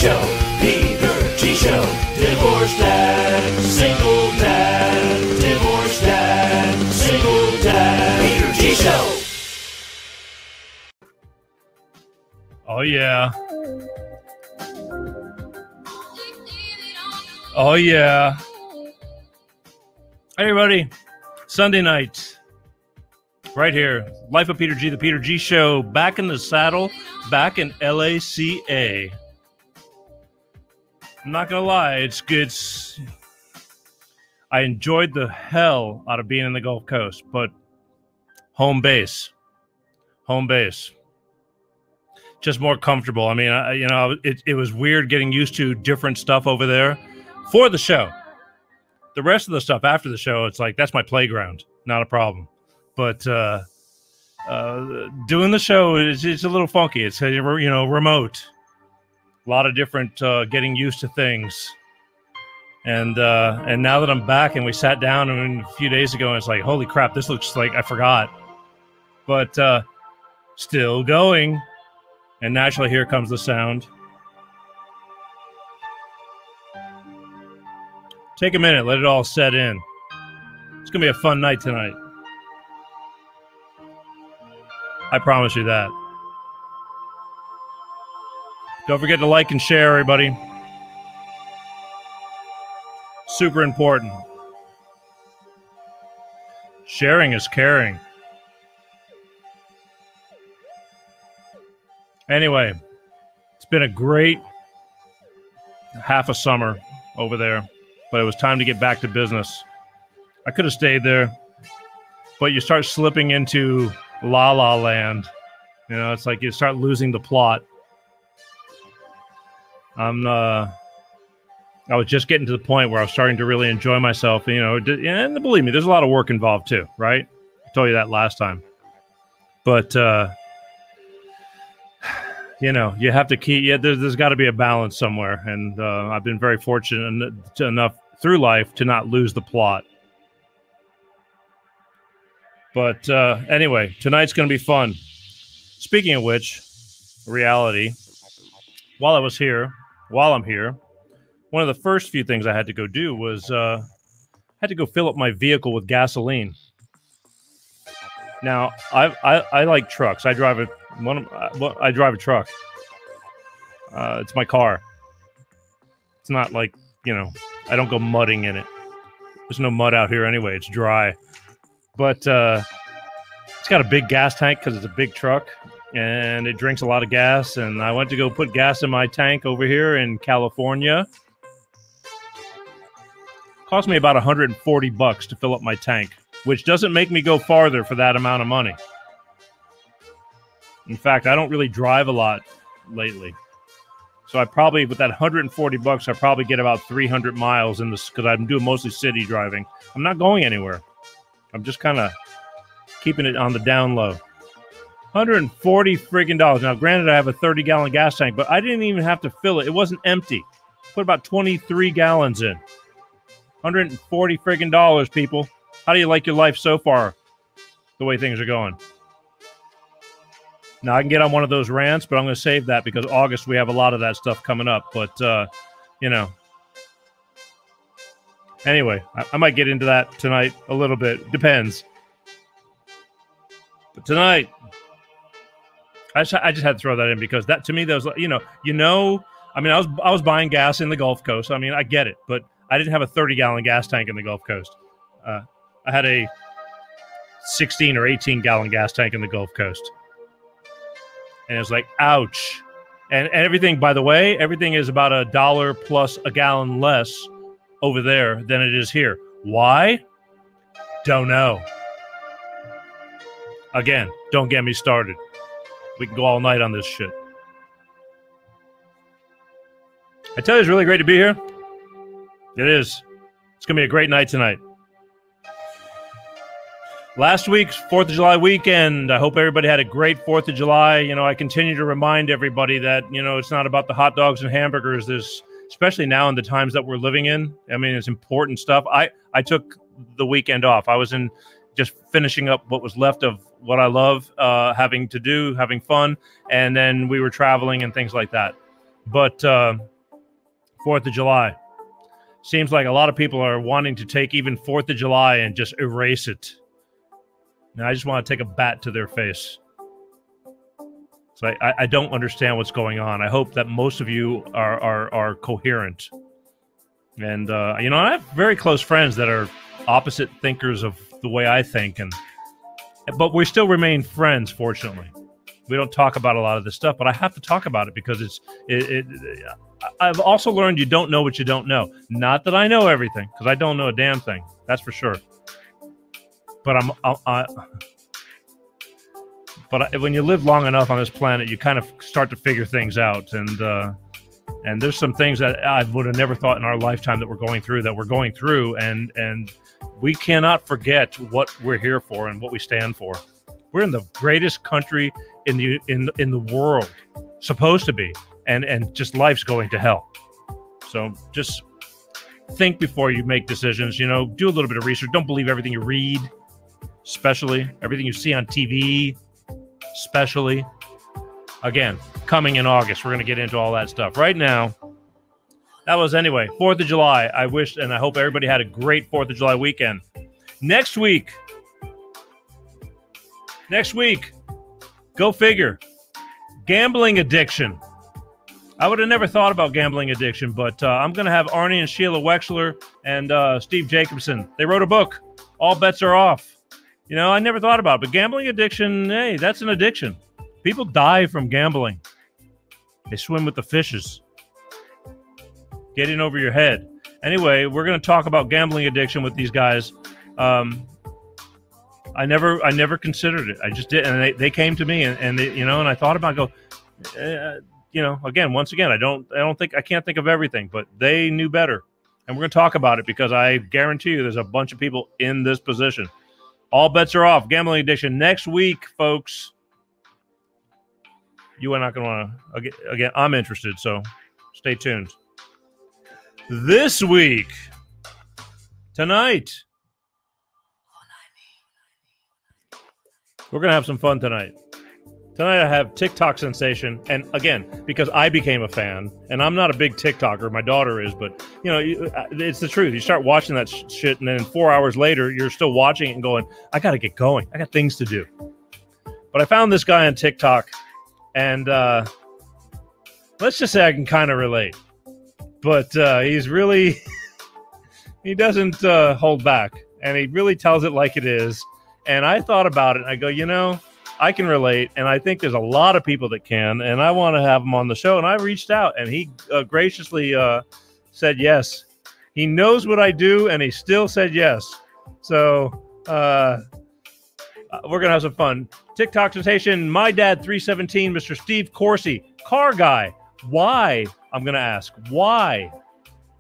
Show, Peter G Show, divorced dad, single dad, divorced dad, single dad, Peter G Show. Oh yeah. Oh yeah. Hey everybody, Sunday night, right here, Life of Peter G, the Peter G Show, back in the saddle, back in LACA. I'm not gonna lie, it's good. I enjoyed the hell out of being in the Gulf Coast, but home base, just more comfortable. I mean, it was weird getting used to different stuff over there for the show. The rest of the stuff after the show, it's like, that's my playground, not a problem. But doing the show is a little funky. It's remote, a lot of different getting used to things. And now that I'm back and we sat down a few days ago, and it's like, holy crap, this looks like I forgot. But still going. And naturally, here comes the sound. Take a minute, let it all set in. It's going to be a fun night tonight. I promise you that. Don't forget to like and share, everybody. Super important. Sharing is caring. Anyway, it's been a great half a summer over there, but it was time to get back to business. I could have stayed there, but you start slipping into La La Land. You know, it's like you start losing the plot. I was just getting to the point where I was starting to really enjoy myself. You know, and believe me, there's a lot of work involved too, right? I told you that last time. But you know, you have to keep. Yeah, there's got to be a balance somewhere, and I've been very fortunate enough through life to not lose the plot. But anyway, tonight's going to be fun. Speaking of which, reality. While I'm here, one of the first few things I had to go do was had to go fill up my vehicle with gasoline. Now, I like trucks. I drive a truck. It's my car. It's not like, you know, I don't go mudding in it. There's no mud out here anyway. It's dry. But it's got a big gas tank because it's a big truck, and it drinks a lot of gas. And I went to go put gas in my tank over here in California. Cost me about $140 to fill up my tank, which doesn't make me go farther for that amount of money. In fact, I don't really drive a lot lately. So I probably, with that $140, I probably get about 300 miles in this, because I'm doing mostly city driving. I'm not going anywhere. I'm just kind of keeping it on the down low. $140 friggin' dollars. Now, granted, I have a 30-gallon gas tank, but I didn't even have to fill it. It wasn't empty. Put about 23 gallons in. $140 friggin' dollars, people. How do you like your life so far, the way things are going? Now, I can get on one of those rants, but I'm going to save that because August we have a lot of that stuff coming up. But, you know. Anyway, I might get into that tonight a little bit. Depends. But tonight, I just had to throw that in because that, to me, that was, you know. I mean, I was buying gas in the Gulf Coast. I mean, I get it, but I didn't have a 30-gallon gas tank in the Gulf Coast. I had a 16 or 18-gallon gas tank in the Gulf Coast. And it was like, ouch. And everything, by the way, everything is about $1 plus a gallon less over there than it is here. Why? Don't know. Again, don't get me started. We can go all night on this shit. I tell you, it's really great to be here. It is. It's going to be a great night tonight. Last week's 4th of July weekend, I hope everybody had a great 4th of July. You know, I continue to remind everybody that, you know, it's not about the hot dogs and hamburgers. There's, especially now in the times that we're living in, I mean, it's important stuff. I took the weekend off. I was in just finishing up what was left of what I love, having fun, and then we were traveling and things like that. But 4th of July. Seems like a lot of people are wanting to take even 4th of July and just erase it. Now, I just want to take a bat to their face. So I don't understand what's going on. I hope that most of you are coherent. And, you know, I have very close friends that are opposite thinkers of the way I think. But we still remain friends, fortunately. We don't talk about a lot of this stuff, but I have to talk about it because I've also learned you don't know what you don't know. Not that I know everything, because I don't know a damn thing. That's for sure. But when you live long enough on this planet, you kind of start to figure things out. And there's some things that I would have never thought in our lifetime that we're going through, and we cannot forget what we're here for and what we stand for. We're in the greatest country in the world, supposed to be, and just life's going to hell. So just think before you make decisions. You know, do a little bit of research. Don't believe everything you read, especially everything you see on TV, especially. Again, coming in August, we're going to get into all that stuff. Right now, that was anyway, 4th of July. I wish and I hope everybody had a great 4th of July weekend. Next week, go figure, gambling addiction. I would have never thought about gambling addiction, but I'm going to have Arnie and Sheila Wexler and Steve Jacobson. They wrote a book, All Bets Are Off. You know, I never thought about it, but gambling addiction, hey, that's an addiction. People die from gambling. They swim with the fishes. Get in over your head. Anyway, we're going to talk about gambling addiction with these guys. I never considered it. I just did, and they came to me, and they, you know, and I thought about it, you know, once again, I can't think of everything, but they knew better, and we're going to talk about it because I guarantee you, there's a bunch of people in this position. All bets are off. Gambling addiction next week, folks. You are not going to want to, again, I'm interested, so stay tuned. This week, tonight, we're going to have some fun tonight. Tonight I have TikTok sensation, and again, because I became a fan, and I'm not a big TikToker, my daughter is, but, you know, it's the truth. You start watching that shit, and then 4 hours later, you're still watching it and going, I got to get going. I got things to do. But I found this guy on TikTok, and let's just say I can kind of relate. But he's really, he doesn't hold back, and he really tells it like it is. And I thought about it, and I go, you know, I can relate, and I think there's a lot of people that can, and I want to have him on the show. And I reached out, and he graciously said yes. He knows what I do, and he still said yes. So we're going to have some fun. TikTok sensation, my dad 317, Mr. Steve Corsey, car guy. Why? I'm going to ask why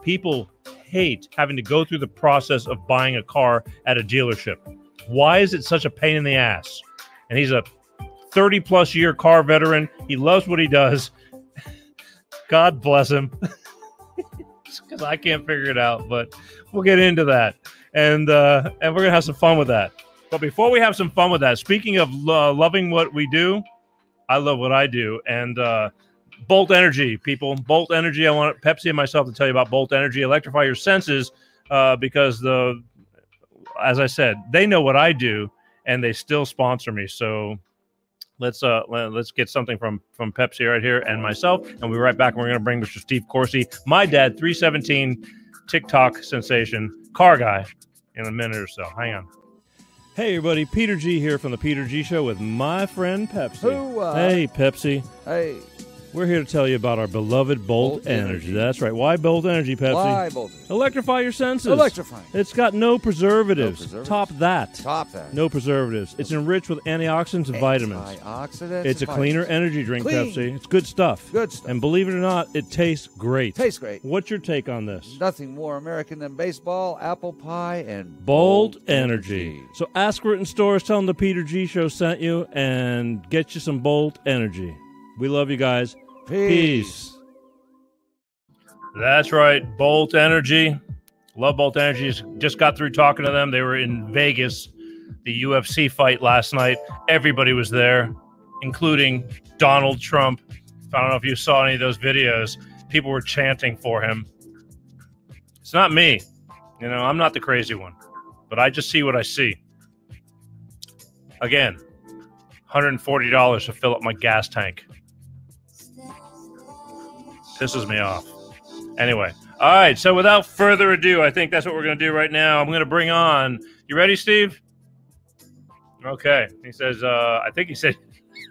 people hate having to go through the process of buying a car at a dealership. Why is it such a pain in the ass? And he's a 30-plus year car veteran. He loves what he does. God bless him. Because I can't figure it out, but we'll get into that. And we're going to have some fun with that. But before we have some fun with that, speaking of loving what we do, I love what I do. And Bolt Energy, people. Bolt Energy. I want Pepsi and myself to tell you about Bolt Energy. Electrify your senses because, as I said, they know what I do, and they still sponsor me. So let's get something from Pepsi right here and myself, and we'll be right back. And we're going to bring Mr. Steve Corsey, my dad, 317, TikTok sensation, car guy, in a minute or so. Hang on. Hey, everybody. Peter G here from the Peter G Show with my friend Pepsi. Hey, Pepsi. Hey. We're here to tell you about our beloved Bolt Energy. That's right. Why Bolt Energy, Pepsi? Why Bolt Energy? Electrify your senses. Electrify. It's got no preservatives. Top that. Top that. No preservatives. It's enriched with antioxidants and vitamins. Antioxidants. It's a cleaner energy drink, Pepsi. It's good stuff. Good stuff. And believe it or not, it tastes great. Tastes great. What's your take on this? Nothing more American than baseball, apple pie, and Bolt Energy. So ask for it in stores. Tell them the Peter G Show sent you and get you some Bolt Energy. We love you guys. Peace. That's right. Bolt Energy. Love Bolt Energy. Just got through talking to them. They were in Vegas, the UFC fight last night. Everybody was there, including Donald Trump. I don't know if you saw any of those videos. People were chanting for him. It's not me. You know, I'm not the crazy one, but I just see what I see. Again, $140 to fill up my gas tank. Pisses me off. Anyway, all right. So without further ado, I think that's what we're going to do right now. I'm going to bring on. You ready, Steve? Okay. He says. I think he said.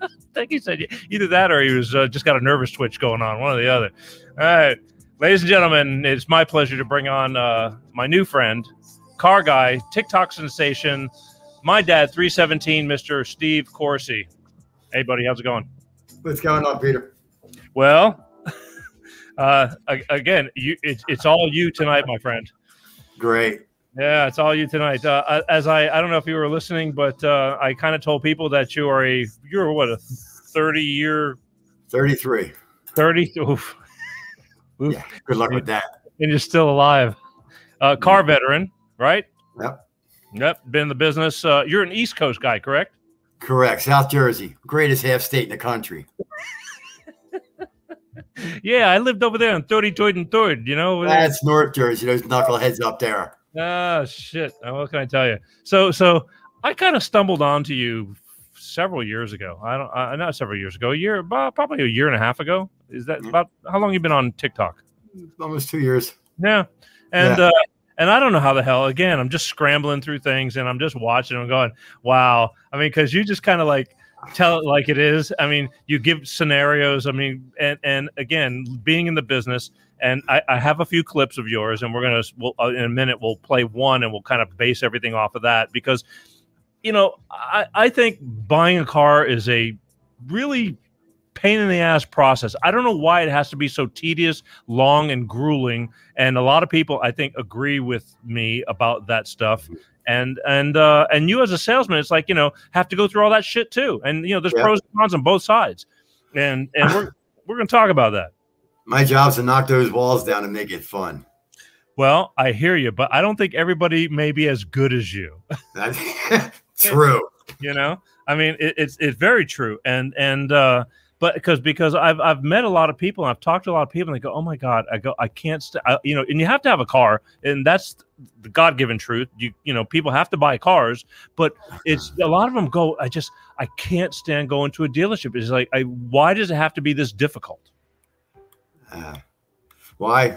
I think he said either that or he was just got a nervous twitch going on. One or the other. All right, ladies and gentlemen, it's my pleasure to bring on my new friend, car guy, TikTok sensation, my dad, 317, Mr. Steve Corsey. Hey, buddy, how's it going? What's going on, Peter? Well. Again, it's all you tonight, my friend. Great. Yeah, it's all you tonight. As I don't know if you were listening, but I kind of told people that you're what, a 30-year 33. 30. Oof. Yeah, good luck with that. And you're still alive. Car veteran, right? Yep. Been in the business. You're an East Coast guy, correct? Correct. South Jersey, greatest half state in the country. Yeah, I lived over there on 33rd and 3rd, you know. That's North Jersey, those knuckleheads up there. Oh, shit. What can I tell you? So I kind of stumbled onto you several years ago. Not several years ago, probably a year and a half ago. Is that about how long you been on TikTok? Almost 2 years. Yeah. And I don't know how the hell, again, I'm just scrambling through things and I'm just watching and going, wow. I mean, because you just kind of like tell it like it is. I mean, you give scenarios. I mean, and again, being in the business, and I have a few clips of yours, and we'll in a minute we'll play one, and we'll kind of base everything off of that because, you know, I think buying a car is a really pain in the ass process. I don't know why it has to be so tedious, long, and grueling. And a lot of people, I think, agree with me about that stuff. And you as a salesman, it's like, you know, have to go through all that shit too. And, you know, there's pros and cons on both sides. And we're going to talk about that. My job's to knock those walls down and make it fun. Well, I hear you, but I don't think everybody may be as good as you. True. You know, I mean, it's very true. But because I've met a lot of people and I've talked to a lot of people and they go, oh my God, I can't, you know, and you have to have a car, and that's the God-given truth. You know, people have to buy cars, but it's a lot of them go, I can't stand going to a dealership. It's like, why does it have to be this difficult? Why?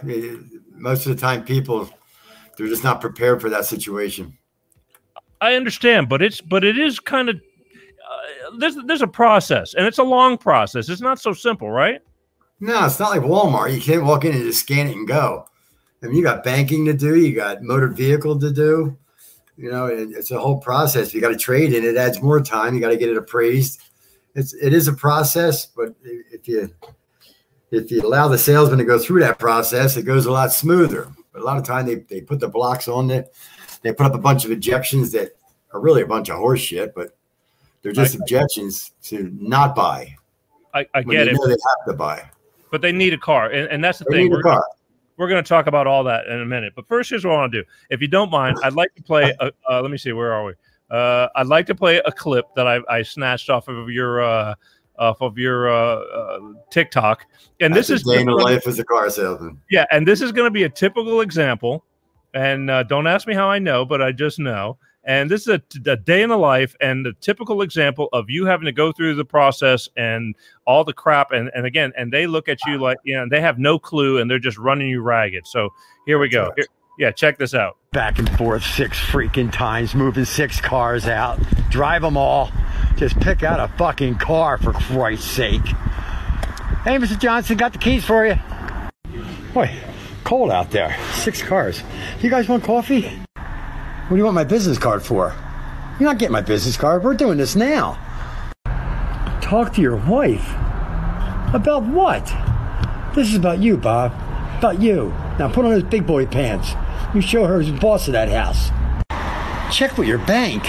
Most of the time people, they're just not prepared for that situation. I understand, but it is kind of, there's a process, and it's a long process. It's not so simple, right? No, it's not like Walmart. You can't walk in and just scan it and go. I mean, you got banking to do. You got motor vehicle to do. You know, it's a whole process. You got to trade in. It adds more time. You got to get it appraised. It is a process, but if you allow the salesman to go through that process, it goes a lot smoother. But a lot of time they put the blocks on it. They put up a bunch of objections that are really a bunch of horse shit, but they're just objections to not buy. I get it. They have to buy. But they need a car. And that's the thing. We're going to talk about all that in a minute. But first, here's what I want to do. If you don't mind, I'd like to play let me see. Where are we? I'd like to play a clip that I snatched off of your TikTok. And this is day in the life as a car salesman. Yeah, and this is going to be a typical example. And don't ask me how I know, but I just know. And this is a day in the life and the typical example of you having to go through the process and all the crap. And again, and they look at you like, you know, they have no clue and they're just running you ragged. So here we go. Yeah, check this out. Back and forth 6 freaking times, moving 6 cars out. Drive them all. Just pick out a fucking car, for Christ's sake. Hey, Mr. Johnson, got the keys for you. Boy, cold out there. 6 cars. You guys want coffee? What do you want my business card for? You're not getting my business card. We're doing this now. Talk to your wife. About what? This is about you, Bob. About you. Now put on those big boy pants. You show her who's boss of that house. Check with your bank.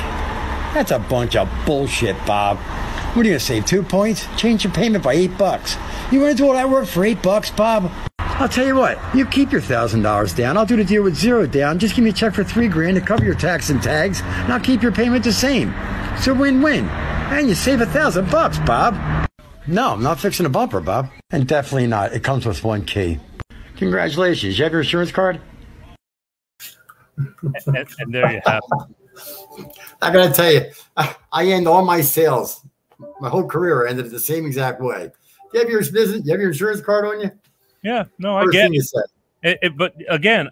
That's a bunch of bullshit, Bob. What are you gonna save, 2 points? Change your payment by $8. You wanna do all that work for $8, Bob? I'll tell you what, you keep your $1,000 down. I'll do the deal with 0 down. Just give me a check for $3 grand to cover your tax and tags, and I'll keep your payment the same. It's a win-win. And you save $1,000, Bob. No, I'm not fixing a bumper, Bob. And definitely not. It comes with 1 key. Congratulations. You have your insurance card? And there you have it. I got to tell you, I end all my sales. My whole career ended the same exact way. You have your business, you have your insurance card on you? Yeah, no, I get it. But again,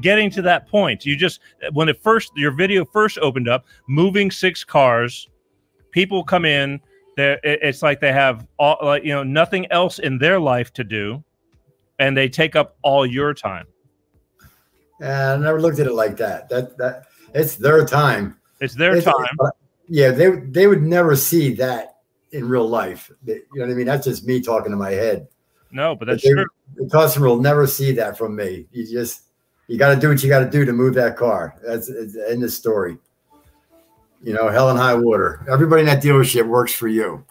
getting to that point, you just when your video first opened up, moving 6 cars, people come in. It's like they have nothing else in their life to do, and they take up all your time. I never looked at it like that. That it's their time. It's their time. Yeah, they would never see that in real life. You know what I mean? That's just me talking to my head. No, but that's true. The customer will never see that from me. You got to do what you got to do to move that car. It's end of story. You know, hell and high water. Everybody in that dealership works for you.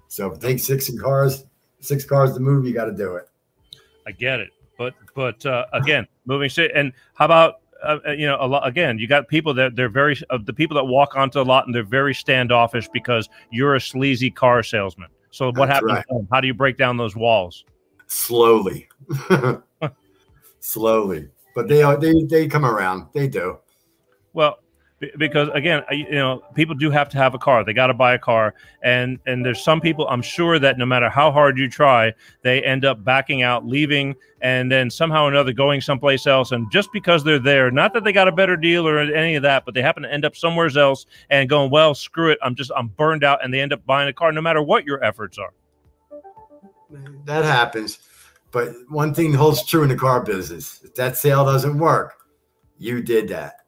So if it takes 6 cars to move, you got to do it. I get it. But again, moving shit. And how about a lot again? You got people that they're very the people that walk onto the lot and they're very standoffish because you're a sleazy car salesman. So what happens? Right. How do you break down those walls? Slowly, slowly. But they come around. They do. Well, because again, people do have to have a car. They got to buy a car, and there's some people I'm sure that no matter how hard you try, they end up backing out, leaving, and then somehow or another going someplace else. And just because they're there, not that they got a better deal or any of that, but they happen to end up somewhere else and going, well, screw it, I'm burned out, and they end up buying a car no matter what your efforts are. That happens, but one thing holds true in the car business: if that sale doesn't work, you did that.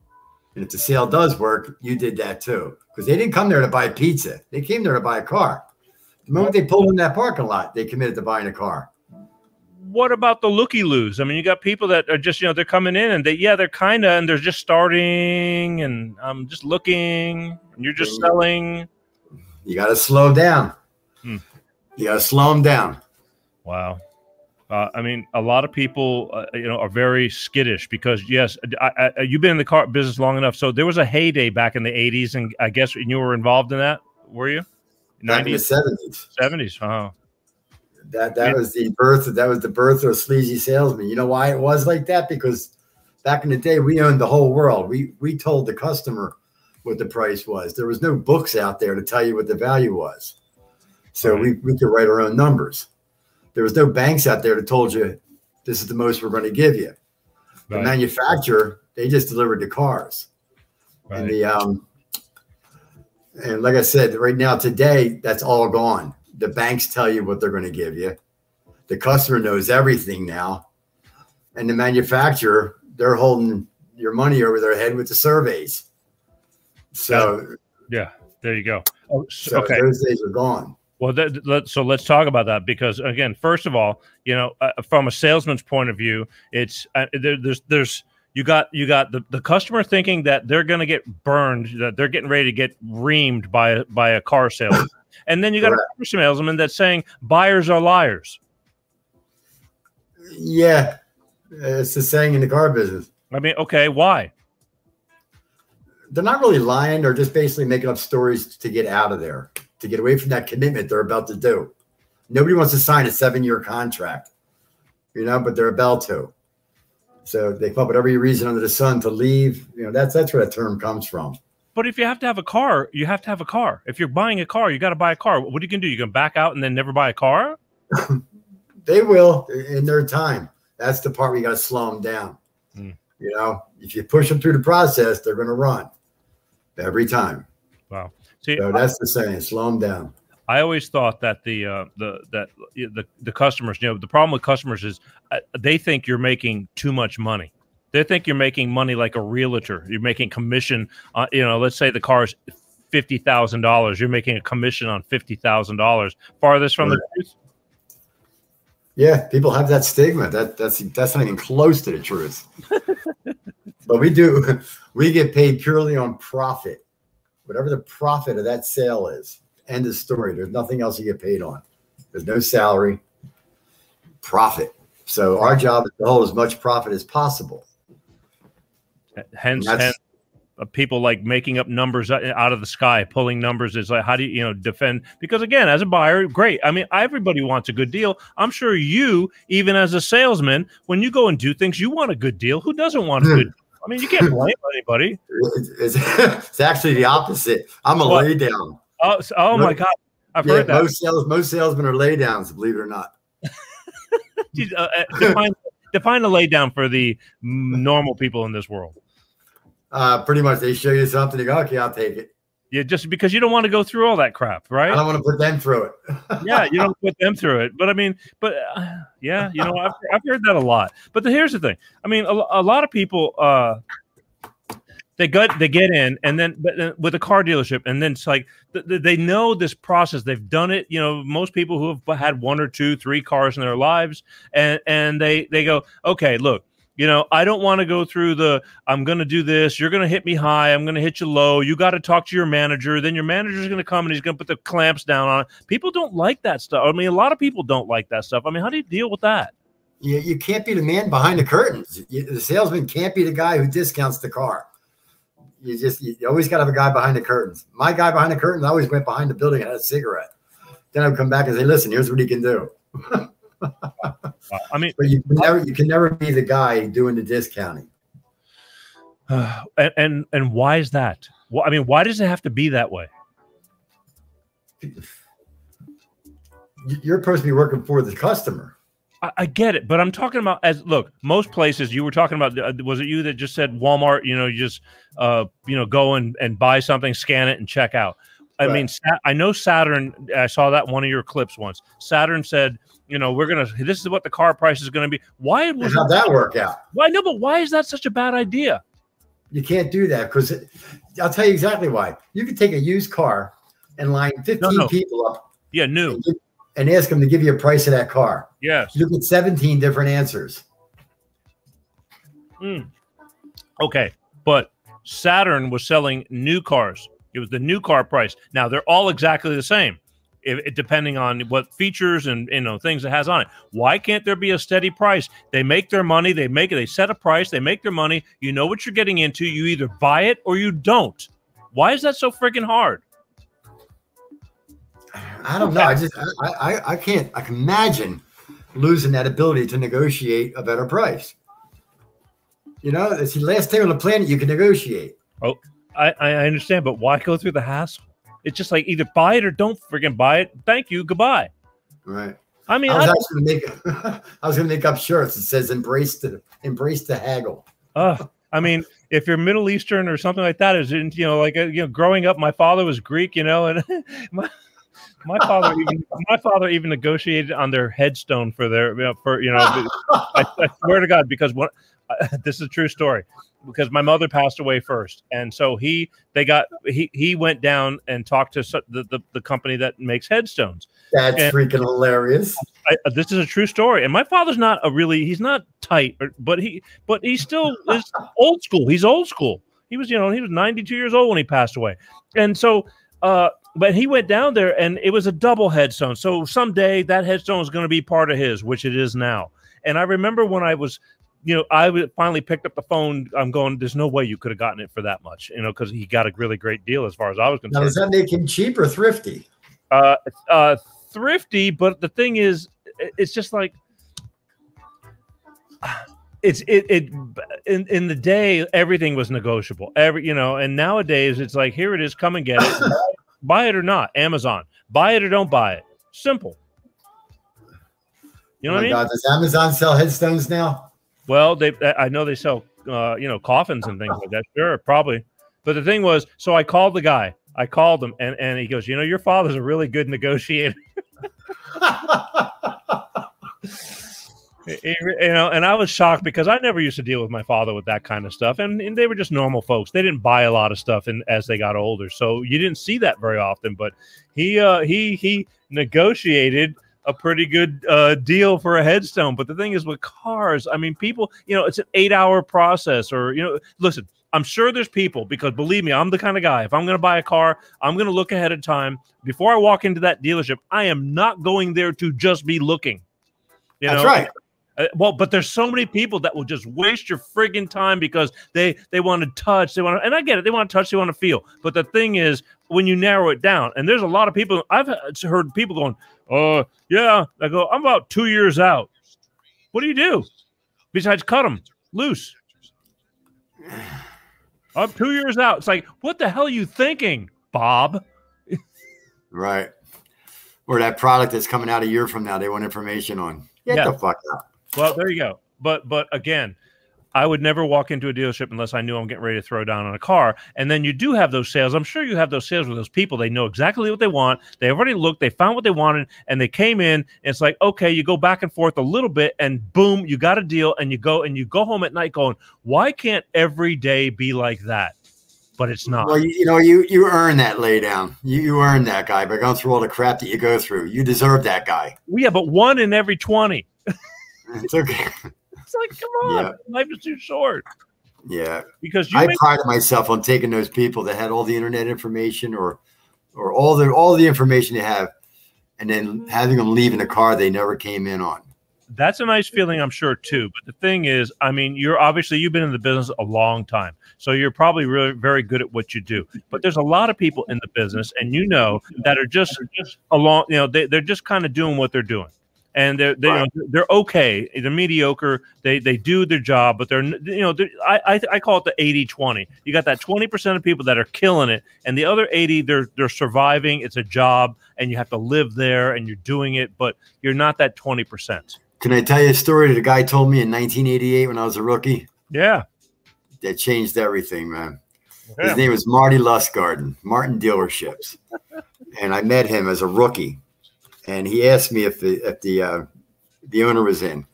And if the sale does work, you did that too. Because they didn't come there to buy pizza. They came there to buy a car. The moment they pulled in that parking lot, they committed to buying a car. What about the looky-loos? I mean, you got people that are just, they're coming in and they're kind of, and they're just starting and I'm just looking and you're just selling. You got to slow down. You got to slow them down. Wow. I mean, a lot of people, are very skittish because, yes, you've been in the car business long enough. So there was a heyday back in the 80s, and I guess you were involved in that, were you? Back in the 70s. 70s, huh? That was the birth of sleazy salesman. You know why it was like that? Because back in the day, we owned the whole world. We told the customer what the price was. There was no books out there to tell you what the value was. So we could write our own numbers. There was no banks out there that told you this is the most we're going to give you. The manufacturer, they just delivered the cars. Right. And like I said, right now, today, that's all gone. The banks tell you what they're going to give you. The customer knows everything now. And the manufacturer, they're holding your money over their head with the surveys. So, yeah, there you go. So those days are gone. Well, so let's talk about that because, again, first of all, from a salesman's point of view, it's you got the customer thinking that they're going to get burned, that they're getting ready to get reamed by a car salesman, and then you got a car salesman that's saying buyers are liars. Yeah, it's the saying in the car business. I mean, okay, why? They're not really lying; they're just basically making up stories to get out of there. To get away from that commitment they're about to do. Nobody wants to sign a 7-year contract, but they're about to. So they come up with every reason under the sun to leave. That's where that term comes from. But if you have to have a car, you have to have a car. If you're buying a car, you got to buy a car. What are you going to do? You going to back out and then never buy a car? They will in their time. That's the part where you got to slow them down. If you push them through the process, they're going to run every time. Wow. See, so that's the saying, slow them down. I always thought that the customers, the problem with customers is they think you're making too much money. They think you're making money like a realtor. You're making commission. Let's say the car is $50,000. You're making a commission on $50,000. Farthest from the truth. Yeah, people have that stigma. That's not even close to the truth. But we get paid purely on profit. Whatever the profit of that sale is, end of story. There's nothing else you get paid on. There's no salary, profit. So our job is to hold as much profit as possible. Hence people like making up numbers out of the sky, pulling numbers. Is like, how do you defend? Because again, as a buyer, great. I mean, everybody wants a good deal. I'm sure you, even as a salesman, when you go and do things, you want a good deal. Who doesn't want a good deal? I mean, you can't blame anybody. It's actually the opposite. I'm a lay down. Oh my God. I've heard that. Most salesmen are lay downs, believe it or not. Define a lay down for the normal people in this world. Pretty much, they show you something, you go, okay, I'll take it. Yeah, just because you don't want to go through all that crap, right? I don't want to put them through it. Yeah, you don't put them through it. But I mean, yeah, you know, I've heard that a lot. But here's the thing. I mean, a lot of people, they get in, and then with a car dealership, and then it's like they know this process. They've done it. You know, most people who have had 1 or 2, 3 cars in their lives, and they go, okay, look. You know, I don't want to go through I'm going to do this. You're going to hit me high. I'm going to hit you low. You got to talk to your manager. Then your manager's going to come and he's going to put the clamps down on it. People don't like that stuff. I mean, a lot of people don't like that stuff. I mean, how do you deal with that? You can't be the man behind the curtains. The salesman can't be the guy who discounts the car. You always got to have a guy behind the curtains. My guy behind the curtains always went behind the building and had a cigarette. Then I would come back and say, listen, here's what he can do. I mean, but you can never be the guy doing the discounting. And why is that? Well, I mean, why does it have to be that way? You're supposed to be working for the customer. I get it, but I'm talking about look, most places you were talking about. Was it you that just said Walmart? You know, you just go and buy something, scan it, and check out. I mean, I know Saturn. I saw that in one of your clips once. Saturn said, you know, this is what the car price is going to be. How'd that work out? Why? No, but why is that such a bad idea? You can't do that because I'll tell you exactly why. You could take a used car and line 15 people up. Yeah, new. And ask them to give you a price of that car. Yes. You get 17 different answers. Okay, but Saturn was selling new cars. It was the new car price. Now, they're all exactly the same. Depending on what features and things it has on it. Why can't there be a steady price? They make their money. They set a price. They make their money. You know what you're getting into. You either buy it or you don't. Why is that so freaking hard? I don't know. I can't. I can imagine losing that ability to negotiate a better price. You know, it's the last thing on the planet you can negotiate. Oh, I understand, but why go through the hassle? It's just like either buy it or don't freaking buy it. Thank you. Goodbye. Right. I mean, I was going to make up shirts that says "embrace the haggle." I mean, if you're Middle Eastern or something like that, growing up, my father was Greek, and my father even negotiated on their headstone for their I swear to God, because this is a true story. Because my mother passed away first, and so he went down and talked to the company that makes headstones. That's freaking hilarious. This is a true story, and my father's he's not tight, but he still is old school. He's old school. He was 92 years old when he passed away, and so but he went down there, and it was a double headstone. So someday that headstone is going to be part of his, which it is now. And I remember when I was. I finally picked up the phone. I'm going, there's no way you could have gotten it for that much, because he got a really great deal as far as I was concerned. Now, does that make him cheap or thrifty? Thrifty, but the thing is, it's just like, in the day, everything was negotiable. And nowadays it's like, here it is, come and get it. Buy it or not, Amazon. Buy it or don't buy it. Simple. You know what I mean? God, does Amazon sell headstones now? Well, I know they sell, coffins and things like that. Sure, probably. But the thing was, so I called the guy. I called him, and he goes, your father's a really good negotiator. And I was shocked because I never used to deal with my father with that kind of stuff. And they were just normal folks. They didn't buy a lot of stuff as they got older. So you didn't see that very often. But he negotiated a pretty good deal for a headstone. But the thing is with cars, I mean, people, it's an 8-hour process listen, I'm sure there's people, because believe me, I'm the kind of guy, if I'm going to buy a car, I'm going to look ahead of time. Before I walk into that dealership, I am not going there to just be looking. That's right. But there's so many people that will just waste your friggin' time because they want to touch, and I get it, they want to touch, they want to feel. But the thing is, when you narrow it down, and there's a lot of people, I've heard people going, yeah, I go, I'm about 2 years out. What do you do besides cut them loose? I'm 2 years out. It's like, what the hell are you thinking, Bob? Right. Or that product that's coming out a year from now, they want information on. Get the fuck out. Well, there you go. But again, I would never walk into a dealership unless I knew I'm getting ready to throw down on a car. And then you do have those sales. I'm sure you have those sales with those people. They know exactly what they want. They already looked. They found what they wanted, and they came in. And it's like, okay, you go back and forth a little bit, and boom, you got a deal. And you go home at night going, why can't every day be like that? But it's not. Well, you earn that lay down. You earn that guy by going through all the crap that you go through. You deserve that guy. Well, yeah, but 1 in every 20. It's okay. It's like, come on, life is too short. Yeah, because I prided myself on taking those people that had all the internet information or all the information they have, and then having them leave in a car they never came in on. That's a nice feeling, I'm sure, too. But the thing is, I mean, you've been in the business a long time, so you're probably really very good at what you do. But there's a lot of people in the business, and that are just along. They're just kind of doing what they're doing. And they're okay. They're mediocre. They do their job, but I call it the 80-20. You got that 20% of people that are killing it, and the other 80 they're surviving. It's a job, and you have to live there, and you're doing it, but you're not that 20%. Can I tell you a story that a guy told me in 1988 when I was a rookie? Yeah, that changed everything, man. Yeah. His name was Marty Lustgarten, Martin Dealerships, and I met him as a rookie. And he asked me if the owner was in.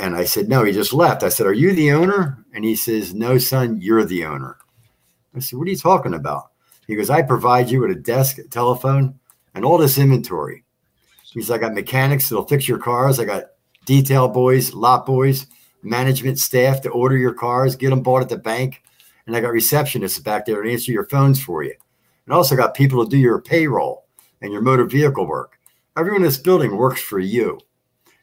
And I said, no, he just left. I said, are you the owner? And he says, no, son, you're the owner. I said, what are you talking about? He goes, I provide you with a desk, a telephone, and all this inventory. He's like, I got mechanics that'll fix your cars. I got detail boys, lot boys, management staff to order your cars, get them bought at the bank. And I got receptionists back there to answer your phones for you. And also got people to do your payroll and your motor vehicle work. Everyone in this building works for you.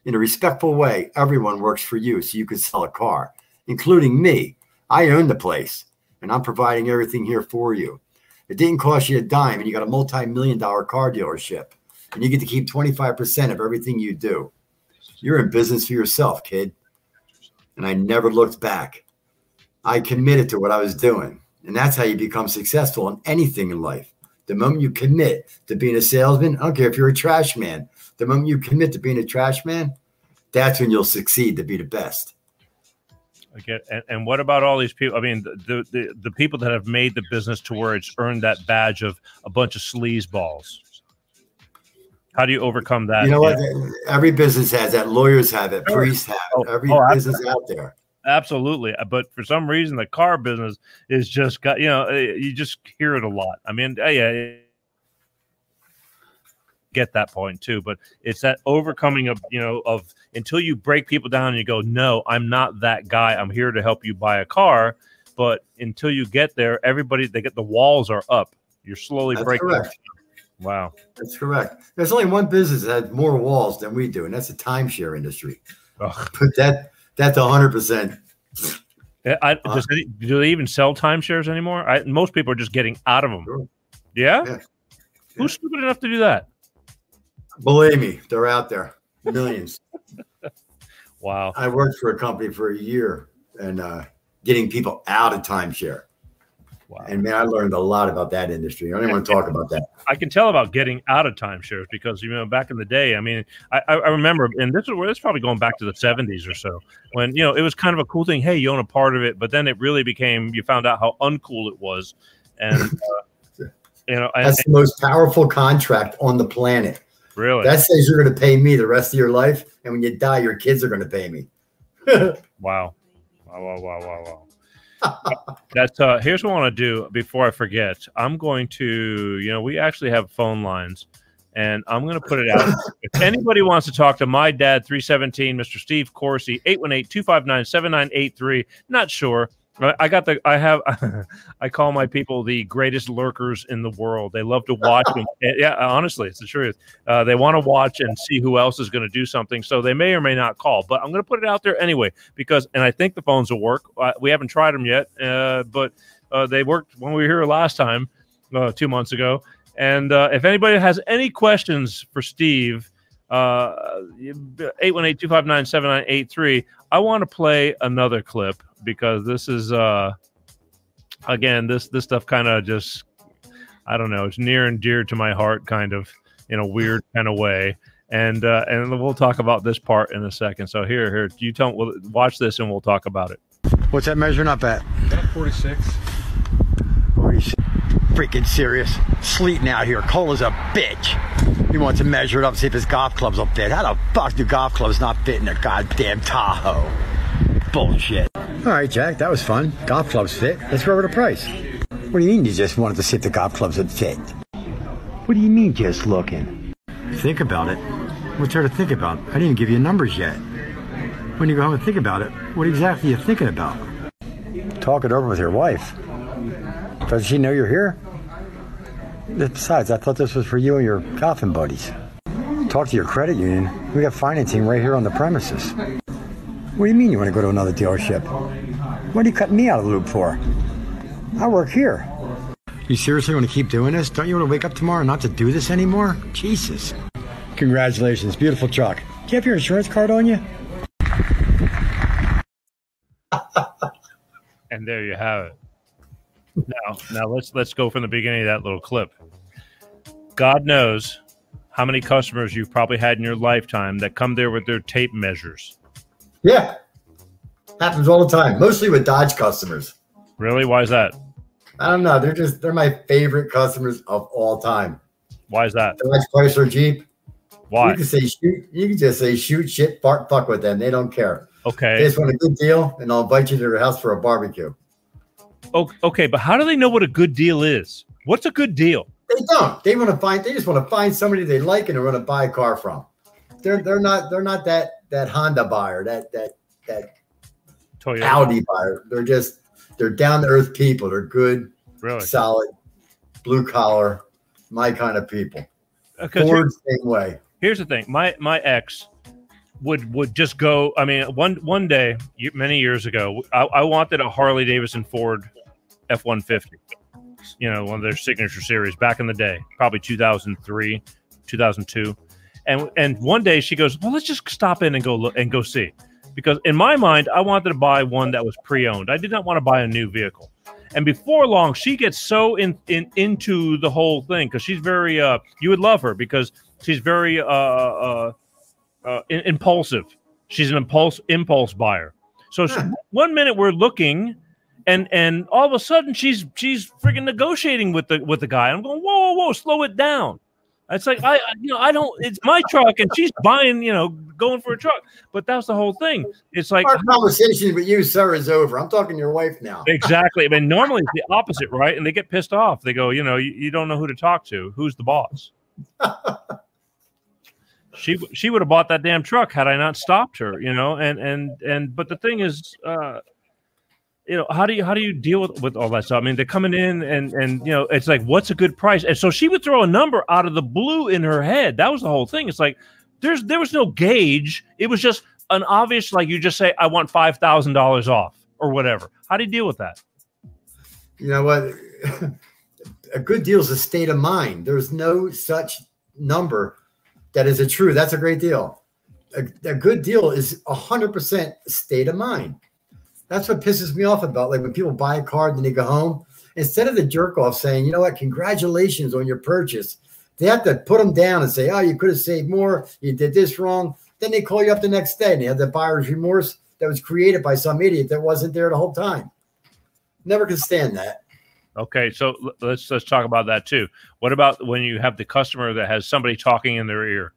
In a respectful way, everyone works for you so you can sell a car, including me. I own the place, and I'm providing everything here for you. It didn't cost you a dime, and you got a multi-million-dollar car dealership, and you get to keep 25% of everything you do. You're in business for yourself, kid. And I never looked back. I committed to what I was doing, and that's how you become successful in anything in life. The moment you commit to being a salesman, I don't care if you're a trash man. The moment you commit to being a trash man, that's when you'll succeed to be the best. Okay, and what about all these people? I mean, the people that have made the business to where it's earned that badge of a bunch of sleazeballs. How do you overcome that? You know what? Every business has that. Lawyers have it. Priests have it. Every business out there. Absolutely. But for some reason, the car business is just got, you just hear it a lot. I mean, yeah, get that point too, but it's that overcoming of, of until you break people down and you go, no, I'm not that guy. I'm here to help you buy a car. But until you get there, the walls are up. You're slowly breaking. Correct. Wow. That's correct. There's only one business that has more walls than we do, and that's the timeshare industry. Ugh. But that's 100%. Do they even sell timeshares anymore? Most people are just getting out of them. Sure. Yeah? Who's stupid enough to do that? Believe me, they're out there. Millions. Wow. I worked for a company for a year and getting people out of timeshare. Wow. And man, I learned a lot about that industry. I don't even want to talk about that. I can tell about getting out of timeshares because, back in the day, I mean, I remember, and this is probably going back to the 70s or so, when, it was kind of a cool thing. Hey, you own a part of it, but then it really became, you found out how uncool it was. And, that's the most powerful contract on the planet. Really? That says you're going to pay me the rest of your life. And when you die, your kids are going to pay me. Wow. That's here's what I want to do before I forget. I'm going to, we actually have phone lines, and I'm going to put it out. If anybody wants to talk to my dad, 317, Mr. Steve Corsey, 818-259-7983. Not sure. I call my people the greatest lurkers in the world. They love to watch them. Yeah, honestly, it's the truth. They want to watch and see who else is going to do something. So they may or may not call, but I'm going to put it out there anyway, and I think the phones will work. We haven't tried them yet, but they worked when we were here last time, 2 months ago. And if anybody has any questions for Steve, 818-259-7983, I want to play another clip. because this is again, this stuff kind of just, I don't know, it's near and dear to my heart, kind of, in a weird kind of way. And we'll talk about this part in a second. So here, you we'll watch this and we'll talk about it. What's that measuring up at? About 46. 46. Freaking serious. Sleeting out here. Cola's a bitch. He wants to measure it up, see if his golf clubs will fit. How the fuck do golf clubs not fit in a goddamn Tahoe? Bullshit. All right, Jack, that was fun. Golf clubs fit. Let's go over the price. What do you mean you just wanted to see if the golf clubs would fit? What do you mean just looking? Think about it. What's there to think about? I didn't even give you numbers yet. When you go home and think about it, what exactly are you thinking about? Talk it over with your wife. Does she know you're here? Besides, I thought this was for you and your golfing buddies. Talk to your credit union. We got financing right here on the premises. What do you mean you want to go to another dealership? What are you cutting me out of the loop for? I work here. You seriously want to keep doing this? Don't you want to wake up tomorrow and not to do this anymore? Jesus. Congratulations. Beautiful truck. Do you have your insurance card on you? And there you have it. Now let's go from the beginning of that little clip. God knows how many customers you've probably had in your lifetime that come there with their tape measures. Yeah. Happens all the time. Mostly with Dodge customers. Really? Why is that? I don't know. They're my favorite customers of all time. Why is that? Dodge, Chrysler, Jeep. Why? You can say shoot. You can just say shoot, shit, fart, fuck with them. They don't care. Okay. They just want a good deal, and I'll invite you to their house for a barbecue. Okay, but how do they know what a good deal is? What's a good deal? They don't. They just want to find somebody they like and they're going to buy a car from. They're not that Honda buyer, that Toyota. Audi buyer. They're down to earth people. They're good, Really? solid, blue collar, my kind of people. Ford, same way. Here's the thing. My ex would just go. I mean, one day many years ago, I wanted a Harley Davidson Ford F-150. You know, one of their signature series back in the day, probably 2003, 2002. And one day she goes, well, let's just stop in and go look and go see. Because in my mind, I wanted to buy one that was pre-owned. I did not want to buy a new vehicle. And before long, she gets so into the whole thing because she's very you would love her because she's very impulsive. She's an impulse buyer. So one minute we're looking, and all of a sudden she's freaking negotiating with the guy. I'm going, whoa, slow it down. It's like I don't. It's my truck, and she's buying, going for a truck. But that's the whole thing. It's like our conversation with you, sir, is over. I'm talking to your wife now. Exactly. I mean, normally it's the opposite, right? And they get pissed off. They go, you don't know who to talk to. Who's the boss? She would have bought that damn truck had I not stopped her. But the thing is, how do you deal with all that stuff? I mean, they're coming in and it's like, what's a good price? And so she would throw a number out of the blue in her head. That was the whole thing. It's like there was no gauge. It was just an obvious, like you just say, I want $5,000 off or whatever. How do you deal with that? You know what? A good deal is a state of mind. There's no such number that is a true. That's a great deal. A good deal is 100% state of mind. That's what pisses me off about, like when people buy a car and then they go home, instead of the jerk off saying, you know what, congratulations on your purchase, they have to put them down and say, oh, you could have saved more. You did this wrong. Then they call you up the next day and they have the buyer's remorse that was created by some idiot that wasn't there the whole time. Never can stand that. Okay, so let's talk about that too. What about when you have the customer that has somebody talking in their ear,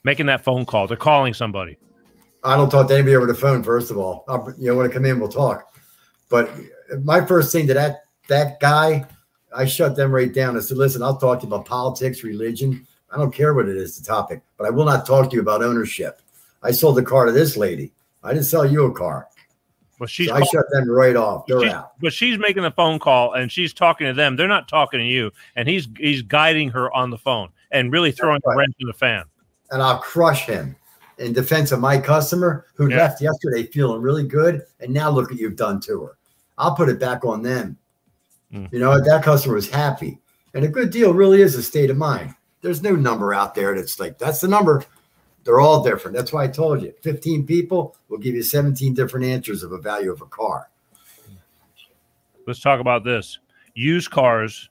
making that phone call? They're calling somebody. I don't talk to anybody over the phone, first of all. When I come in, we'll talk. But my first thing to that guy, I shut them right down. I said, listen, I'll talk to you about politics, religion. I don't care what it is, the topic. But I will not talk to you about ownership. I sold the car to this lady. I didn't sell you a car. Well, so I shut them right off. They're out. But she's making the phone call, and she's talking to them. They're not talking to you. And he's guiding her on the phone and really throwing a wrench in the fan. And I'll crush him. In defense of my customer who left yesterday feeling really good, and now look what you've done to her. I'll put it back on them. That customer was happy. And a good deal really is a state of mind. There's no number out there that's like, that's the number. They're all different. That's why I told you 15 people will give you 17 different answers of a value of a car. Let's talk about this. Used cars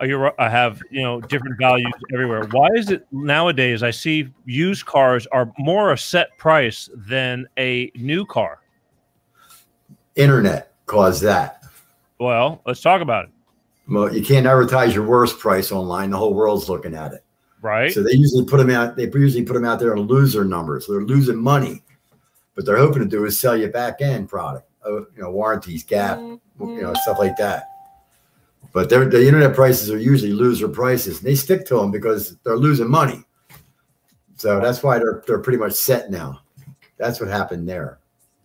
have, different values everywhere. Why is it nowadays I see used cars are more a set price than a new car? Internet caused that. Well, let's talk about it. Well, you can't advertise your worst price online. The whole world's looking at it. Right. So they usually put them out. They usually put them out there on loser numbers. So they're losing money. What they're hoping to do is sell you back end product, warranties, gap, stuff like that. But the internet prices are usually loser prices. And they stick to them because they're losing money. So that's why they're pretty much set now. That's what happened there.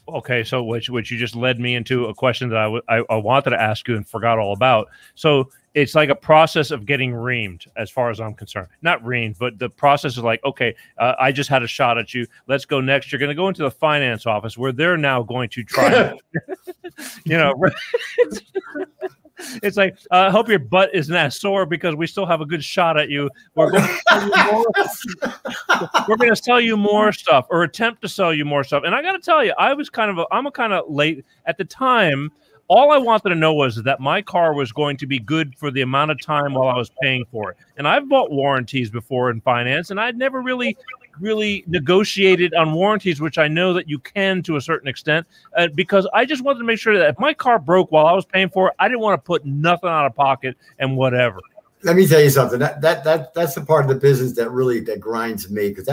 Okay, so which you just led me into a question that I wanted to ask you and forgot all about. So it's like a process of getting reamed, as far as I'm concerned. Not reamed, but the process is like, okay, I just had a shot at you. Let's go next. You're going to go into the finance office where they're now going to try. It's like, I hope your butt isn't that sore because we still have a good shot at you. We're going to sell you more stuff or attempt to sell you more stuff. And I got to tell you, I'm a kind of late at the time. All I wanted to know was that my car was going to be good for the amount of time while I was paying for it. And I've bought warranties before in finance, and I'd never really negotiated on warranties, which I know that you can to a certain extent, because I just wanted to make sure that if my car broke while I was paying for it, I didn't want to put nothing out of pocket and whatever. Let me tell you something. That's the part of the business that grinds me, because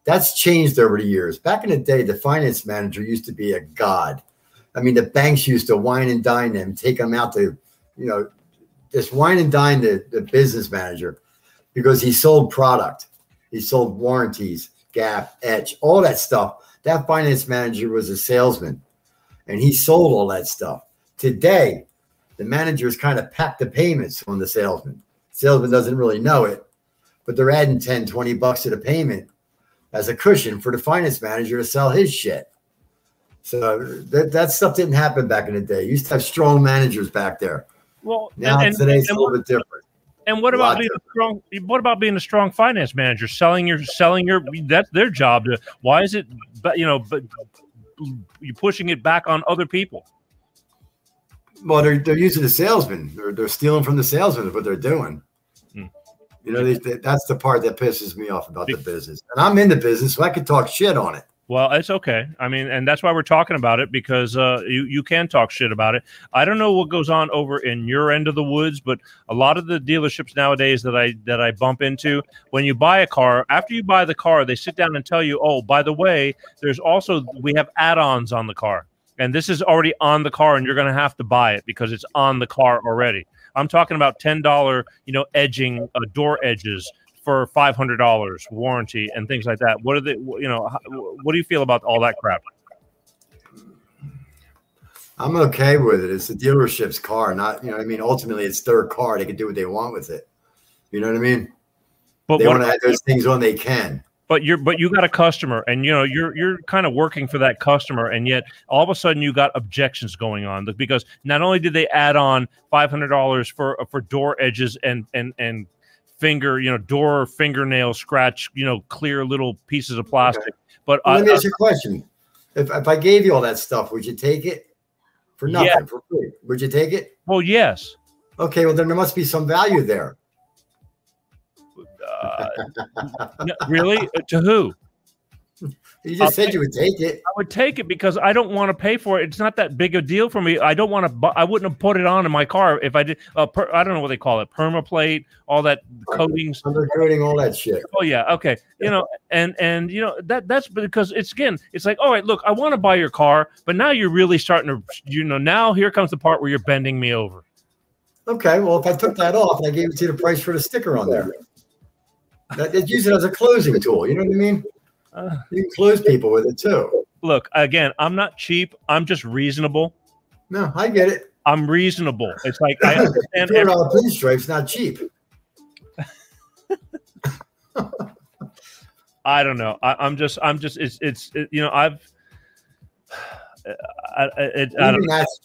that's changed over the years. Back in the day, the finance manager used to be a god. I mean, the banks used to wine and dine them, take them out to, just wine and dine the business manager because he sold product. He sold warranties, gap, etch, all that stuff. That finance manager was a salesman, and he sold all that stuff. Today, the managers kind of pack the payments on the salesman. Salesman doesn't really know it, but they're adding 10, 20 bucks to the payment as a cushion for the finance manager to sell his shit. So that stuff didn't happen back in the day. You used to have strong managers back there. Well, now today's a little bit different. And what about being strong? What about being a strong finance manager? Selling your that's their job. Why is it? But you're pushing it back on other people. Well, they're using the salesman. They're stealing from the salesman is what they're doing. That's the part that pisses me off about the business. And I'm in the business, so I could talk shit on it. Well, it's okay. I mean, and that's why we're talking about it, because you can talk shit about it. I don't know what goes on over in your end of the woods, but a lot of the dealerships nowadays that I bump into, when you buy a car, after you buy the car, they sit down and tell you, oh, by the way, we have add-ons on the car. And this is already on the car, and you're going to have to buy it because it's on the car already. I'm talking about $10, edging, door edges, for $500 warranty and things like that. What do you feel about all that crap? I'm okay with it. It's the dealership's car, not, ultimately it's their car. They can do what they want with it. You know what I mean? But they want to add those things on, they can. But you got a customer, and you're kind of working for that customer, and yet all of a sudden you got objections going on because not only did they add on $500 for door edges and door fingernail scratch, clear little pieces of plastic. But let me ask you a question. If I gave you all that stuff, would you take it for nothing, for free? Would you take it? Well, yes. Okay, well, then there must be some value there. Really? To who? You just said you would take it. I would take it because I don't want to pay for it. It's not that big a deal for me. I don't want to. I wouldn't have put it on in my car if I did. I don't know what they call it. Permaplate, all that coatings, undercoating, all that shit. Oh yeah, okay. And that's because it's like, all right, look, I want to buy your car, but now you're really starting to, now here comes the part where you're bending me over. Okay, well, if I took that off and I gave it to you the price for the sticker on there, use it as a closing tool. You know what I mean? You can close people with it too. Look, again, I'm not cheap. I'm just reasonable. No, I get it. I'm reasonable. It's like I understand. $4 pinstripes not cheap. I don't know. I'm just. It's. That's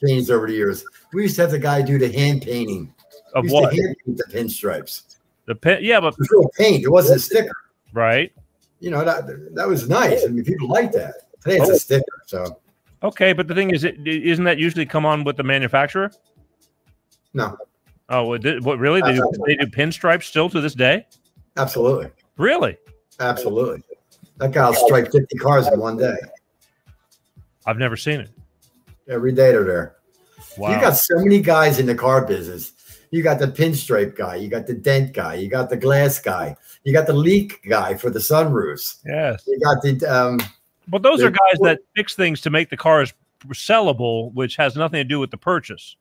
changed over the years. We used to have the guy do the hand painting. Of what? Hand paint the pinstripes. The pen. Yeah, but it was real paint. It wasn't a sticker. Right. you know, that was nice. I mean, people like that. Today it's a sticker. So okay, but the thing is, isn't that usually come on with the manufacturer? no. Oh, what really? They do pinstripes still to this day? Absolutely. Really? Absolutely. That guy'll strike 50 cars in one day. I've never seen it. Every day they're there. Wow. You got so many guys in the car business. You got the pinstripe guy. You got the dent guy. You got the glass guy. You got the leak guy for the sunroofs. Yes. You got the but those are guys that fix things to make the cars sellable, which has nothing to do with the purchase.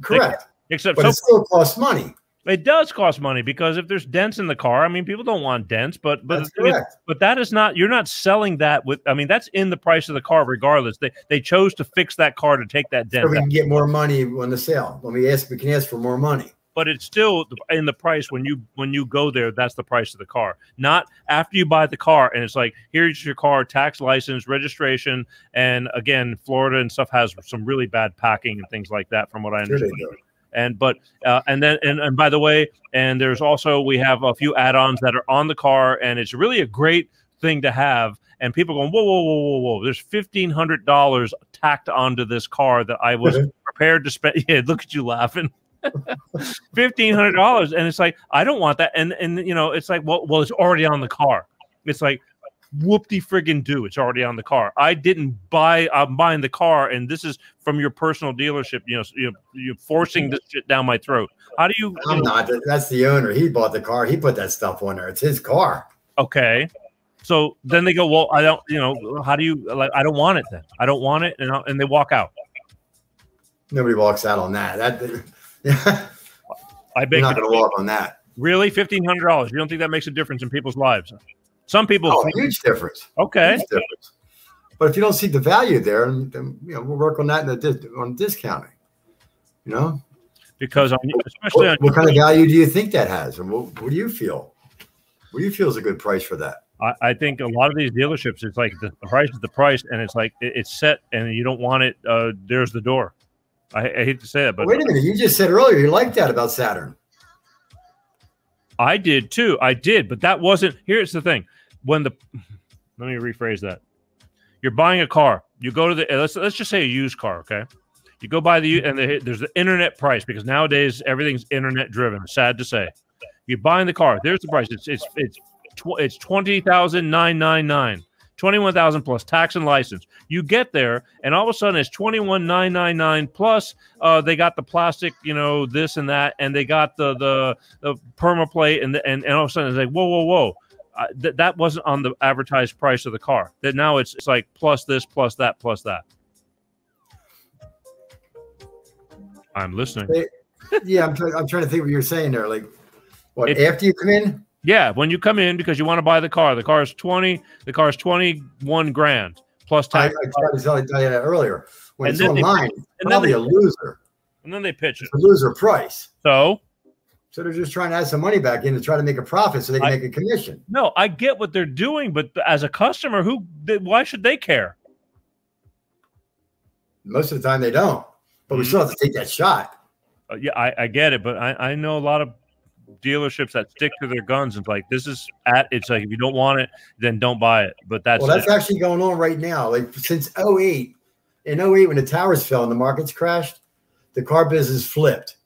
correct. Except But it still costs money. it does cost money because if there's dents in the car, I mean, people don't want dents, but That's correct. but that is not, you're not selling that with, I mean, that's in the price of the car regardless. They chose to fix that car to take that dent So we out. can get more money on the sale. When we can ask for more money. But it's still in the price when you go there. That's the price of the car, not after you buy the car. And it's like, here's your car, tax, license, registration, and again, Florida and stuff has some really bad packing and things like that, from what I understand. And by the way, and there's also, we have a few add-ons that are on the car, and it's really a great thing to have. And people going, whoa! There's $1,500 tacked onto this car that I was prepared to spend. Yeah, look at you laughing. $1,500, and it's like, I don't want that. And you know, it's like, well, it's already on the car. It's like, whoop-de friggin' do, it's already on the car. I'm buying the car, and this is from your personal dealership. You know, you're forcing this shit down my throat. How do you? I'm not. That's the owner. He bought the car. He put that stuff on there. It's his car. Okay. So then they go, well, I don't. You know, how do you? Like, I don't want it. Then I don't want it, and they walk out. Nobody walks out on that. I beg you're not going to walk on that. Really, $1,500? You don't think that makes a difference in people's lives? Some people. Oh, huge difference. Okay. Huge difference. But if you don't see the value there, then you know, we'll work on that on discounting. You know, because especially what kind of value do you think that has, and what do you feel? What do you feel is a good price for that? I think a lot of these dealerships, it's like the price is the price, and it's like it's set, and you don't want it. There's the door. I hate to say it, but wait a minute. You just said earlier you liked that about Saturn. I did too. I did, but that wasn't. Here's the thing: let me rephrase that. You're buying a car. You go to the let's just say a used car. Okay, you go buy there's the internet price, because nowadays everything's internet driven. Sad to say, you're buying the car. There's the price. It's $20,999. 21,000 plus tax and license. You get there, and all of a sudden it's 21,999 plus. They got the plastic, you know, this and that, and they got the permaplate, and all of a sudden it's like, whoa. That wasn't on the advertised price of the car. That now it's like plus this, plus that, plus that. I'm listening. Yeah, I'm trying to think what you're saying there. Like, what, after you come in? Yeah, when you come in, because you want to buy the car. The car is 21 grand plus tax. I tried to tell you that earlier. When it's online, probably a loser. And then they pitch it. It's a loser price. So they're just trying to add some money back in to try to make a profit so they can make a commission. No, I get what they're doing, but as a customer, why should they care? Most of the time they don't, but we still have to take that shot. Yeah, I get it, but I know a lot of dealerships that stick to their guns and like, it's like, if you don't want it, then don't buy it. But that's actually going on right now. Like since 2008, in 2008 when the towers fell and the markets crashed, the car business flipped.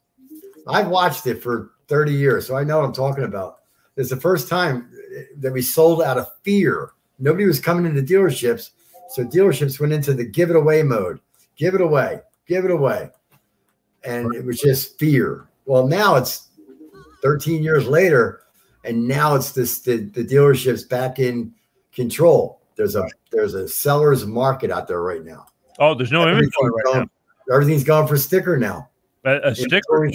I've watched it for 30 years, so I know what I'm talking about. It's the first time that we sold out of fear. Nobody was coming into dealerships, so dealerships went into the give it away mode. Give it away. And it was just fear. Well, now it's 13 years later, and now it's the dealerships back in control. There's a seller's market out there right now. Oh, there's no inventory right now. Everything's gone for sticker now. A sticker?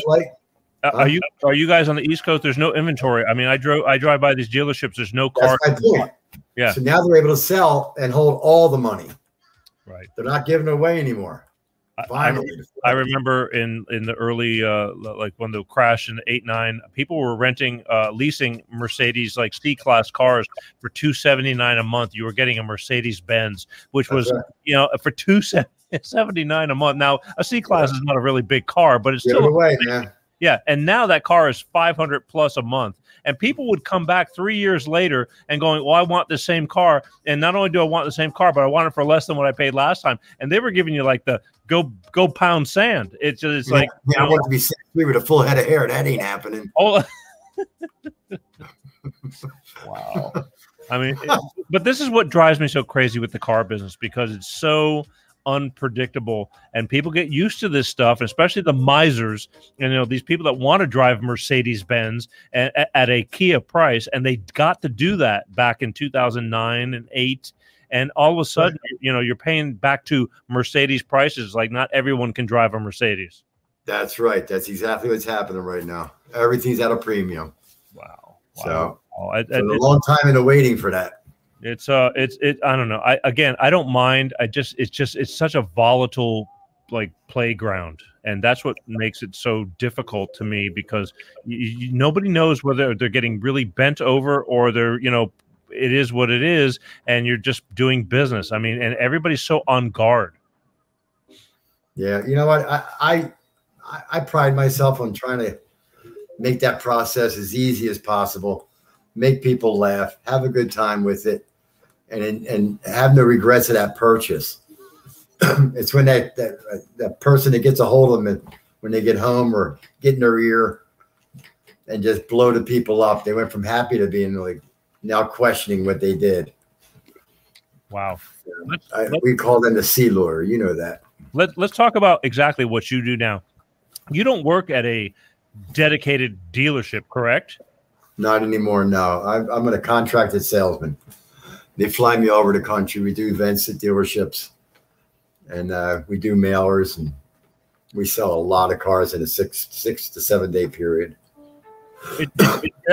Are you guys on the East Coast? There's no inventory. I mean, I drive by these dealerships. There's no car. That's my point. Yeah. So now they're able to sell and hold all the money. Right. They're not giving it away anymore. Finally. I remember in the early like when the crash in the 8-9, people were leasing Mercedes like C-class cars for $279 a month. You were getting a Mercedes Benz, which was you know, for $279 a month. Now a C-class is not a really big car, but it's still away, man. Yeah, and now that car is 500 plus a month, and people would come back 3 years later and going, "Well, I want the same car, and not only do I want the same car, but I want it for less than what I paid last time." And they were giving you like the go pound sand. It's like, I want to be 6'3" with a full head of hair. That ain't happening. Oh, wow. I mean, but this is what drives me so crazy with the car business, because it's so unpredictable, and people get used to this stuff, especially the misers, and these people that want to drive Mercedes-Benz at a Kia price, and they got to do that back in 2009 and 8, and all of a sudden, you're paying back to Mercedes prices. Like, not everyone can drive a Mercedes. That's right. That's exactly what's happening right now. Everything's at a premium. Wow. So, it's a long time in the waiting for that. It's I don't know. I don't mind. It's such a volatile like playground, and that's what makes it so difficult to me, because nobody knows whether they're getting really bent over or they're, it is what it is, and you're just doing business. I mean, and everybody's so on guard. Yeah, you know what? I pride myself on trying to make that process as easy as possible, make people laugh, have a good time with it, and have no regrets of that purchase. It's when that person that gets a hold of them when they get home or get in their ear and just blow the people up. They went from happy to being like now questioning what they did. Wow. We call them the sea lawyer. You know that. Let's talk about exactly what you do now. You don't work at a dedicated dealership, correct? Not anymore. No, I'm a contracted salesman. They fly me all over the country. We do events at dealerships, and we do mailers, and we sell a lot of cars in a 6 to 7 day period.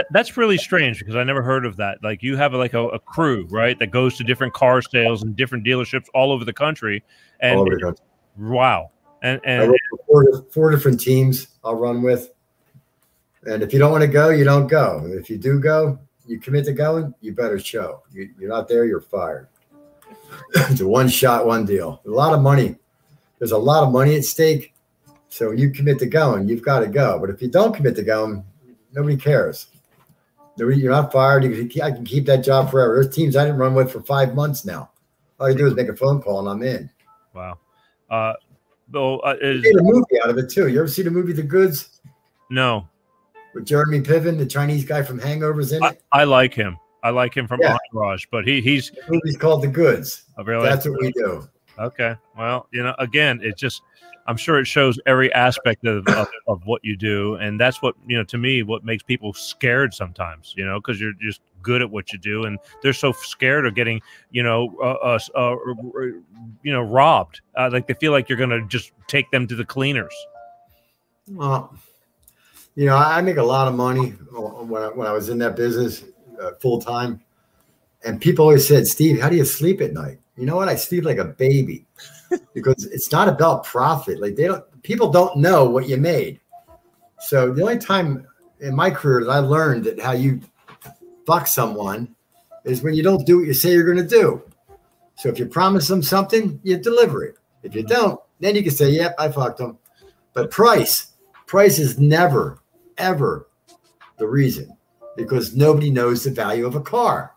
That's really strange, because I never heard of that. Like, you have like a crew, right, that goes to different car sales and different dealerships all over the country. And all over the country. Wow. And I work for four different teams I'll run with. And if you don't want to go, you don't go. If you do go, you commit to going, you better show. You're not there, you're fired. It's a one shot, one deal. A lot of money. There's a lot of money at stake. So when you commit to going, you've got to go. But if you don't commit to going, nobody cares. You're not fired. I can keep that job forever. There's teams I didn't run with for 5 months now. All you do is make a phone call and I'm in. Wow. You made a movie out of it too. You ever see the movie The Goods? No. With Jeremy Piven, the Chinese guy from Hangover's in it. I like him. I like him from Entourage, but he's the movie's called The Goods. Oh, really? That's what we do. Okay. Well, again, it's just, I'm sure it shows every aspect of what you do, and that's what, to me, what makes people scared sometimes, because you're just good at what you do, and they're so scared of getting, robbed. Like, they feel like you're going to just take them to the cleaners. Well, I make a lot of money when I was in that business full time, and people always said, "Steve, how do you sleep at night?" You know what? I sleep like a baby, because it's not about profit. Like, people don't know what you made. So the only time in my career that I learned that how you fuck someone is when you don't do what you say you're going to do. So if you promise them something, you deliver it. If you don't, then you can say, "Yep, I fucked them." But price is never, ever the reason, because nobody knows the value of a car.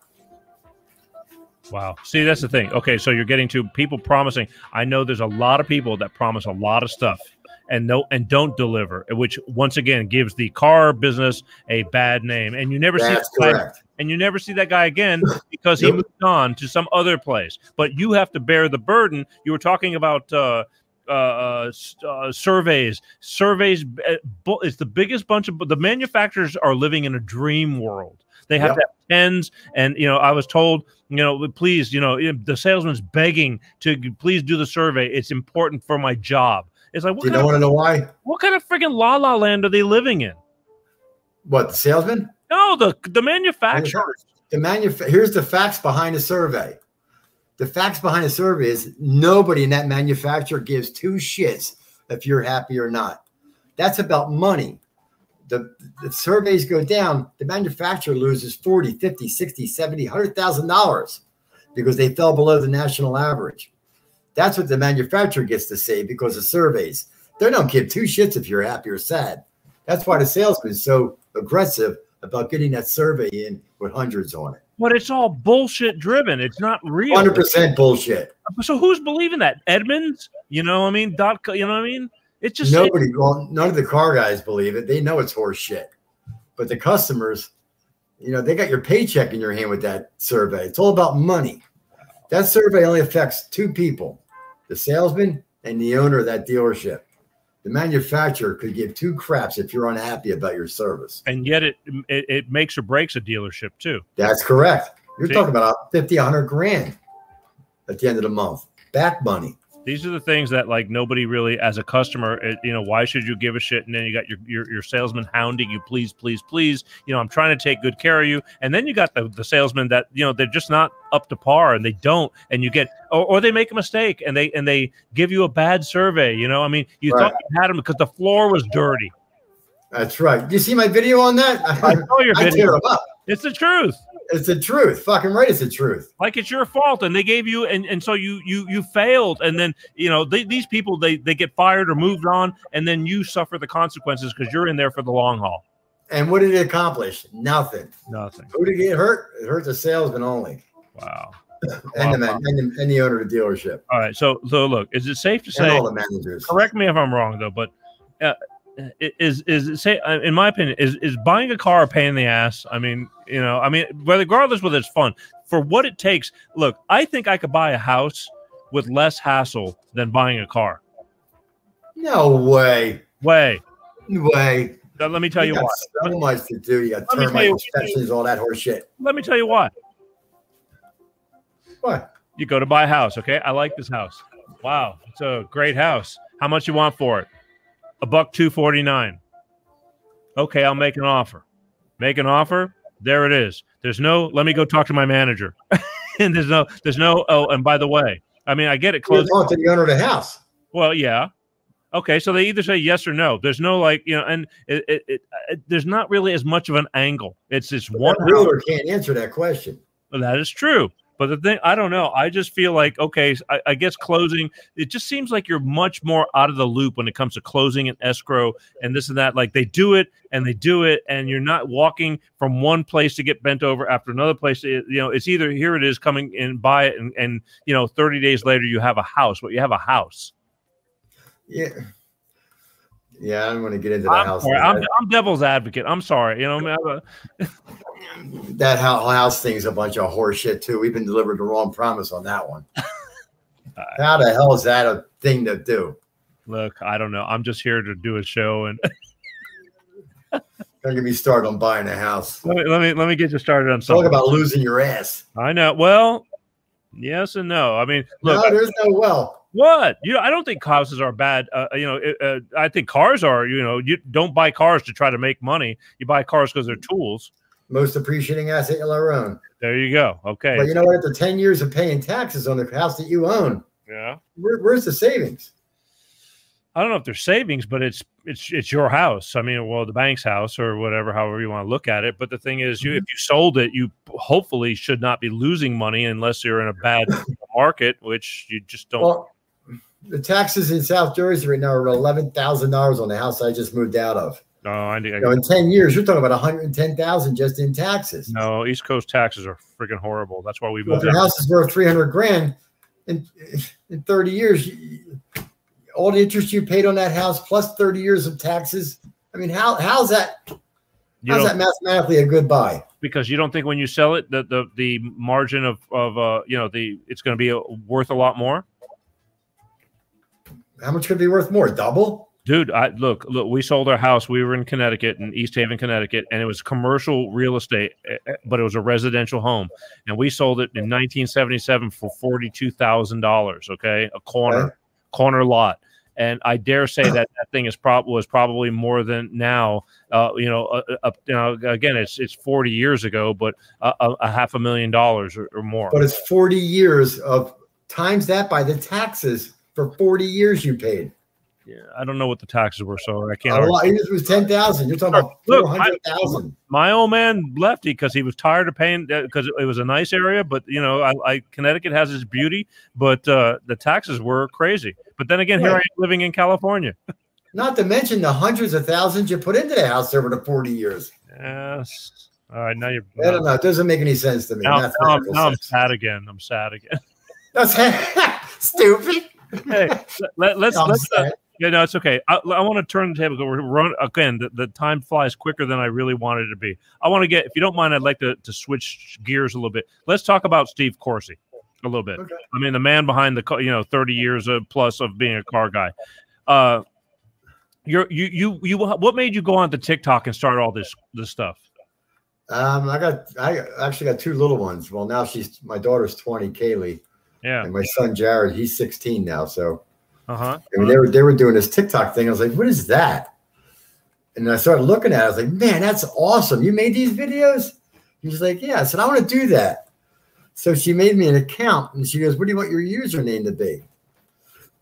Wow. See, that's the thing. Okay, so you're getting to people promising. I know there's a lot of people that promise a lot of stuff and don't deliver, which once again gives the car business a bad name. And you never see that guy again because he moved on to some other place. But you have to bear the burden. You were talking about surveys. Surveys is the biggest bunch of the manufacturers are living in a dream world. They have to have tens, and I was told, please, the salesman's begging to please do the survey. It's important for my job. It's like, you don't want to know why? What kind of freaking la la land are they living in? What, the salesman? No, the manufacturers. Here's the facts behind the survey. The facts behind the survey is nobody in that manufacturer gives two shits if you're happy or not. That's about money. The surveys go down, the manufacturer loses $40, $50, $60, $70, $100,000 because they fell below the national average. That's what the manufacturer gets to say because of surveys. They don't give two shits if you're happy or sad. That's why the salesman is so aggressive about getting that survey in with hundreds on it. But it's all bullshit driven. It's not real. 100% bullshit. So who's believing that? Edmunds? You know what I mean? You know what I mean? It's just nobody. Well, none of the car guys believe it. They know it's horse shit. But the customers, you know, they got your paycheck in your hand with that survey. It's all about money. That survey only affects two people, the salesman and the owner of that dealership. The manufacturer could give two craps if you're unhappy about your service. And yet it makes or breaks a dealership too. That's correct. You're talking about 50, 100 grand at the end of the month. Back money. These are the things that like nobody really, as a customer, you know, why should you give a shit? And then you got your salesman hounding you, please, please, please. You know, I'm trying to take good care of you. And then you got the salesman that, you know, they're just not up to par and they don't. And you get, or they make a mistake and they give you a bad survey. You know, I mean, you thought you had them because the floor was dirty. That's right. You see my video on that? I saw your video. I tear them up. It's the truth. It's the truth. Fucking right. It's the truth. Like it's your fault. And they gave you, and so you failed. And then, you know, these people, they get fired or moved on. And then you suffer the consequences because you're in there for the long haul. And what did it accomplish? Nothing. Nothing. Who did it get hurt? It hurt the salesman only. Wow. And the owner of the dealership. All right. So look, is it safe to say, all the managers. Correct me if I'm wrong though, but is it say, in my opinion, is buying a car a pain in the ass? I mean, you know, regardless whether it's fun, for what it takes. Look, I think I could buy a house with less hassle than buying a car. No way. Way. Let me tell you why. So much to do. You got termite inspections, all that horse shit. Let me tell you why. What? You go to buy a house, okay? I like this house. Wow, it's a great house. How much you want for it? $1,249. Okay, I'll make an offer. Make an offer. There it is. There's no. Let me go talk to my manager. And there's no. Oh, and by the way, I mean I get it. Close. Talk to the owner of the house. Well, yeah. Okay, so they either say yes or no. There's no like, you know, and there's not really as much of an angle. It's this one. The realtor can't answer that question. Well, that is true. But the thing, I don't know. I just feel like, okay, I guess closing, it just seems like you're much more out of the loop when it comes to closing and escrow and this and that. Like they do it, and you're not walking from one place to get bent over after another place. You know, it's either here it is, coming in, buy it, and you know, 30 days later you have a house. But you have a house. Yeah. Yeah, I don't want to get into the house. Sorry, I'm devil's advocate. I'm sorry. You know, that house thing's a bunch of horse shit too. We've been delivered the wrong promise on that one. How the hell is that a thing to do? Look, I don't know. I'm just here to do a show and don't get me started on buying a house. Let me get you started on something. Talk about losing your ass. I know. Well, yes and no. I mean, look, no, there's no well. What? I don't think houses are bad. I think cars are. You know, you don't buy cars to try to make money. You buy cars because they're tools. Most appreciating asset you'll ever own. There you go. Okay. But you know what? After 10 years of paying taxes on the house that you own, yeah, where's the savings? I don't know if there's savings, but it's your house. I mean, well, the bank's house or whatever, however you want to look at it. But the thing is, if you sold it, you hopefully should not be losing money unless you're in a bad market, which you just don't. Well, the taxes in South Jersey right now are $11,000 on the house I just moved out of. No, I in 10 years, you're talking about $110,000 just in taxes. No, East Coast taxes are freaking horrible. That's why we moved. If your house is worth $300,000 in 30 years, all the interest you paid on that house plus 30 years of taxes. I mean, how's that? How's that mathematically a good buy? Because you don't think when you sell it, the margin of it's going to be worth a lot more. How much could it be worth more? Double? Dude, look, we sold our house. We were in Connecticut, in East Haven, Connecticut, and it was commercial real estate, but it was a residential home. And we sold it in 1977 for $42,000, okay? A corner lot. And I dare say that thing was probably more than now. Again, it's 40 years ago, but a $500,000 or more. But it's 40 years of times that by the taxes for 40 years you paid. Yeah, I don't know what the taxes were, so I can't. It was 10,000. You're talking about 400,000. My old man left because he was tired of paying because it was a nice area, but Connecticut has its beauty, but the taxes were crazy. But then again, here I am living in California. Not to mention the hundreds of thousands you put into the house over the 40 years. Yes. All right, now you're. I don't know. It doesn't make any sense to me. Now I'm sad again. I'm sad again. That's stupid. Hey, let's yeah, no, it's okay. I want to turn the table. We're run again. The time flies quicker than I really wanted it to be. I want to get, if you don't mind, I'd like to switch gears a little bit. Let's talk about Steve Corsey a little bit. Okay. I mean, the man behind the 30 years plus of being a car guy. What made you go on to TikTok and start all this stuff? I actually got 2 little ones. Well, now my daughter's 20, Kaylee. Yeah. And my son Jared, he's 16 now. So. I mean, they were doing this TikTok thing. I was like, what is that? And I started looking at it. I was like, man, that's awesome. You made these videos? He's like, yeah. I said, I want to do that. So she made me an account and she goes, what do you want your username to be?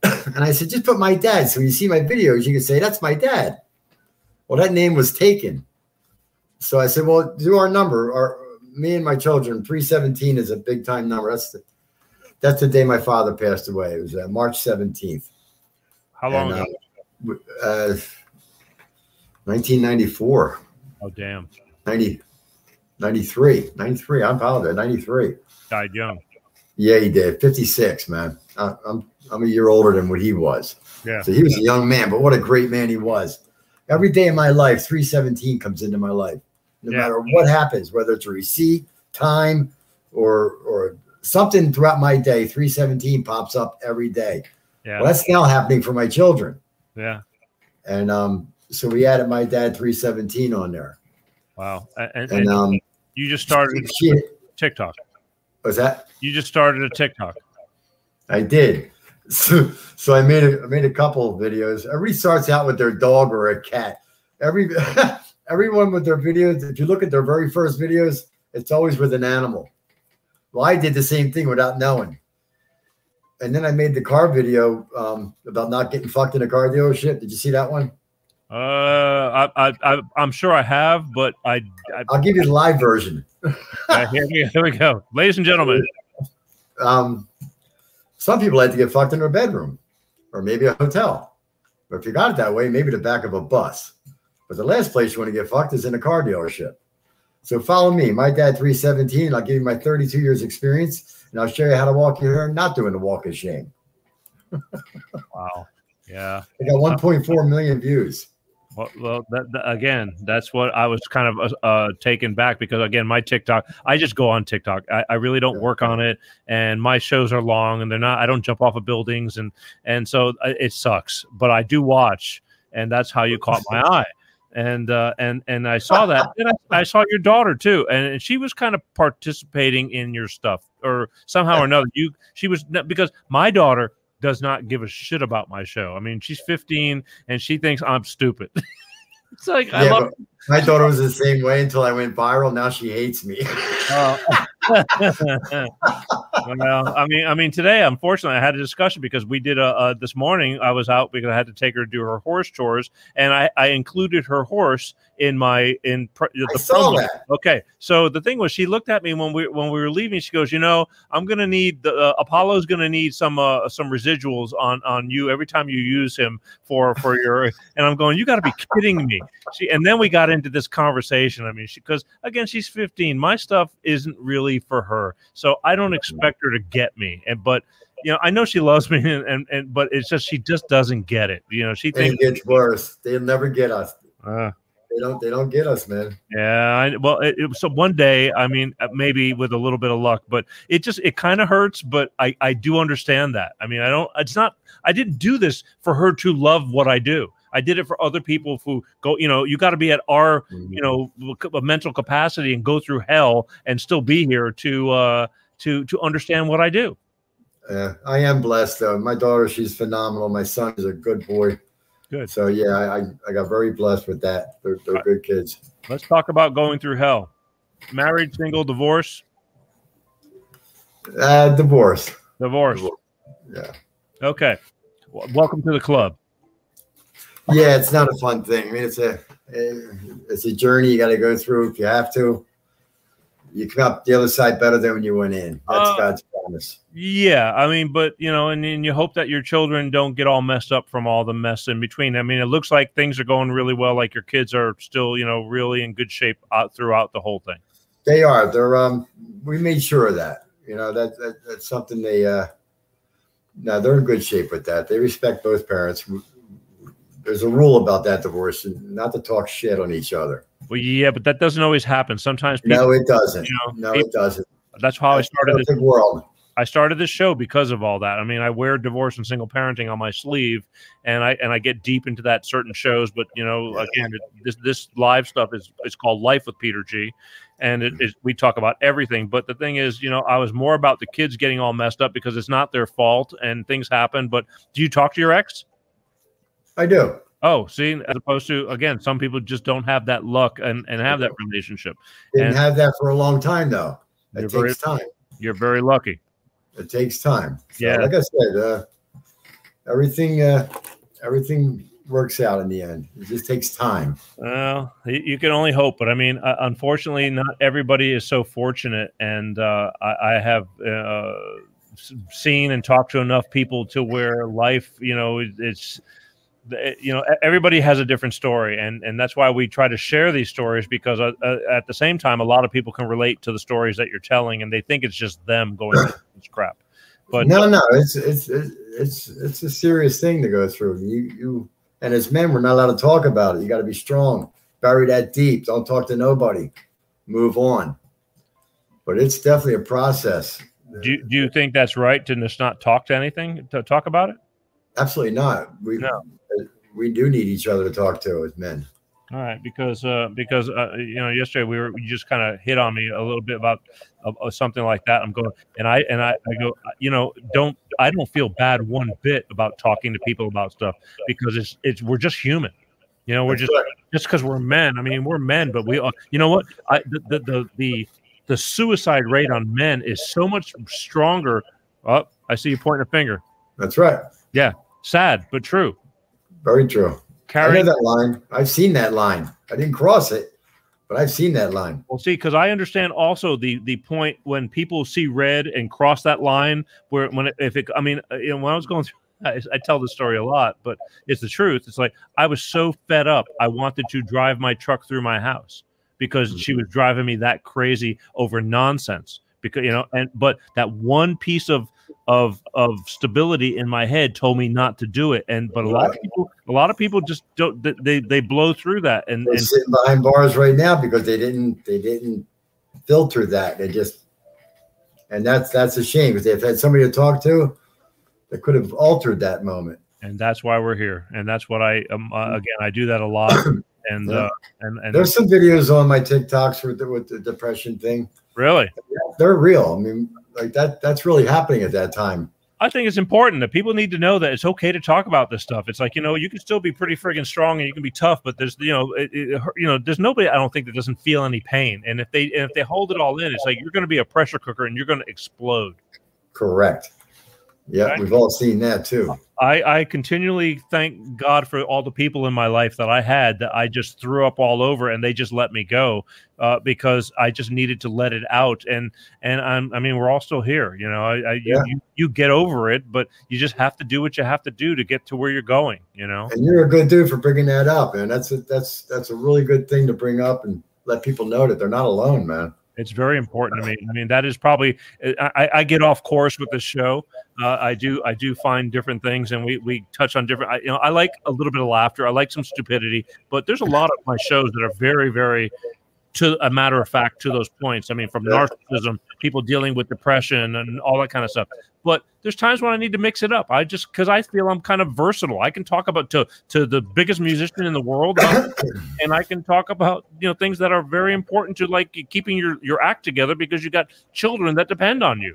And I said, just put my dad. So when you see my videos, you can say, that's my dad. Well, that name was taken. So I said, well, do our number. Me and my children, 317 is a big time number. That's the day my father passed away. It was March 17th. How long ago? 1994. Oh, damn. 93. I apologize. 93. Died young. Yeah, he did. 56, man. I'm a year older than what he was. Yeah. So he was a young man, but what a great man he was. Every day of my life, 317 comes into my life. No matter what happens, whether it's a receipt, time, or something throughout my day, 317 pops up every day. Yeah. Well, that's now happening for my children. Yeah. And so we added my dad 317 on there. Wow. And you just started TikTok. What's that? You just started a TikTok. I did. So I made a couple of videos. Everybody starts out with their dog or a cat. Everyone with their videos, if you look at their very first videos, it's always with an animal. Well, I did the same thing without knowing. And then I made the car video about not getting fucked in a car dealership. Did you see that one? I'm sure I have, but I'll give you the live version. Here we go. Ladies and gentlemen. Some people like to get fucked in their bedroom or maybe a hotel. But if you got it that way, maybe the back of a bus. But the last place you want to get fucked is in a car dealership. So follow me, my dad 317. I'll give you my 32 years experience, and I'll show you how to walk your hair, not doing the walk of shame. Wow. Yeah. I got 1.4 million views. Well, again, that's what I was kind of taken back because, again, my TikTok, I just go on TikTok. I really don't work on it, and my shows are long, and I don't jump off of buildings, and so it sucks. But I do watch, and that's how you caught my eye. And I saw that. And I saw your daughter too, and she was kind of participating in your stuff, or somehow or another. She was, because my daughter does not give a shit about my show. I mean, she's 15 and she thinks I'm stupid. It's like, I love my daughter was the same way until I went viral. Now she hates me. Well, I mean, today, unfortunately, I had a discussion because we did this morning. I was out because I had to take her to do her horse chores, and I included her horse in the saw that. Okay, so the thing was, she looked at me when we were leaving. She goes, I'm going to need Apollo's going to need some residuals on you every time you use him for your. And I'm going, you got to be kidding me. And then we got into this conversation. I mean, because again, she's 15. My stuff isn't really for her, so I don't expect her to get me. But I know she loves me, but it's just she just doesn't get it. She thinks it gets worse. They'll never get us. They don't get us, man. Yeah. So one day, I mean, maybe with a little bit of luck, but it kind of hurts. But I do understand that. I mean, I didn't do this for her to love what I do. I did it for other people who go, you got to be at our, mental capacity and go through hell and still be here to understand what I do. Yeah, I am blessed though. My daughter, she's phenomenal. My son is a good boy. Good. So yeah, I got very blessed with that. They're good kids. Let's talk about going through hell. Married, single, divorce? Divorce. Divorce. Yeah. Okay. Welcome to the club. Yeah, it's not a fun thing. I mean, it's a journey you got to go through if you have to. You come out the other side better than when you went in. That's God's promise. darkness. Yeah, I mean, but and you hope that your children don't get all messed up from all the mess in between. I mean, it looks like things are going really well. Like your kids are still, really in good shape throughout the whole thing. They are. They're. We made sure of that. That's something they. No, they're in good shape with that. They respect both parents. There's a rule about that divorce, not to talk shit on each other. Well, yeah, but that doesn't always happen. Sometimes people, no, it doesn't. It doesn't. That's how I started this world. I started this show because of all that. I mean, I wear divorce and single parenting on my sleeve, and I get deep into that certain shows. But again, this live stuff is called Life with Peter G, and we talk about everything. But the thing is, I was more about the kids getting all messed up because it's not their fault and things happen. But do you talk to your ex? I do. Oh, see, as opposed to, again, some people just don't have that luck and have that relationship. Didn't have that for a long time, though. It takes time. You're very lucky. It takes time. So, yeah. Like I said, everything works out in the end. It just takes time. Well, you can only hope. But I mean, unfortunately, not everybody is so fortunate. And I have seen and talked to enough people to where life, it's, everybody has a different story. And that's why we try to share these stories, because at the same time, a lot of people can relate to the stories that you're telling, and they think it's just them going through this crap. But no, it's a serious thing to go through. You and as men, we're not allowed to talk about it. You got to be strong, bury that deep. Don't talk to nobody. Move on. But it's definitely a process. Do you think that's right to just not talk to anything, to talk about it? Absolutely not. We do need each other to talk to as men. All right, because yesterday you just kind of hit on me a little bit about something like that. I'm going, and I go, I don't feel bad one bit about talking to people about stuff, because we're just human. We're just because we're men. I mean, we're men, but we are. You know what? The suicide rate on men is so much stronger. Oh, I see you pointing a finger. That's right. Yeah, sad but true. Very true. I know that line. I've seen that line. I didn't cross it, but I've seen that line. Well, see, because I understand also the point when people see red and cross that line, when I was going through, I tell this story a lot, but it's the truth. It's like I was so fed up, I wanted to drive my truck through my house because she was driving me that crazy over nonsense. Because but that one piece of stability in my head told me not to do it, but a lot of people just don't. They blow through that, and sitting behind bars right now because they didn't filter that. And that's a shame, because they've had somebody to talk to that could have altered that moment. And that's why we're here, and that's what I again, I do that a lot. And and there's some videos on my TikToks with the depression thing. Really? They're real. I mean, like that's really happening at that time. I think it's important that people need to know that it's okay to talk about this stuff. It's like, you can still be pretty friggin' strong and you can be tough, but there's, there's nobody, I don't think, that doesn't feel any pain. And if they hold it all in, it's like, you're going to be a pressure cooker and you're going to explode. Correct. Yeah. Right? We've all seen that too. I continually thank God for all the people in my life that I had that I just threw up all over, and they just let me go because I just needed to let it out. And we're all still here. You get over it, but you just have to do what you have to do to get to where you're going. And you're a good dude for bringing that up, man. That's a really good thing to bring up and let people know that they're not alone, man. It's very important to me. I mean, that is probably, I get off course with this show. I do find different things, and we touch on different, I like a little bit of laughter. I like some stupidity, but there's a lot of my shows that are very, very, to a matter of fact, to those points. I mean, from narcissism, people dealing with depression and all that kind of stuff. But there's times when I need to mix it up. Because I feel I'm kind of versatile. I can talk about to the biggest musician in the world, and I can talk about things that are very important to, like, keeping your act together, because you got children that depend on you.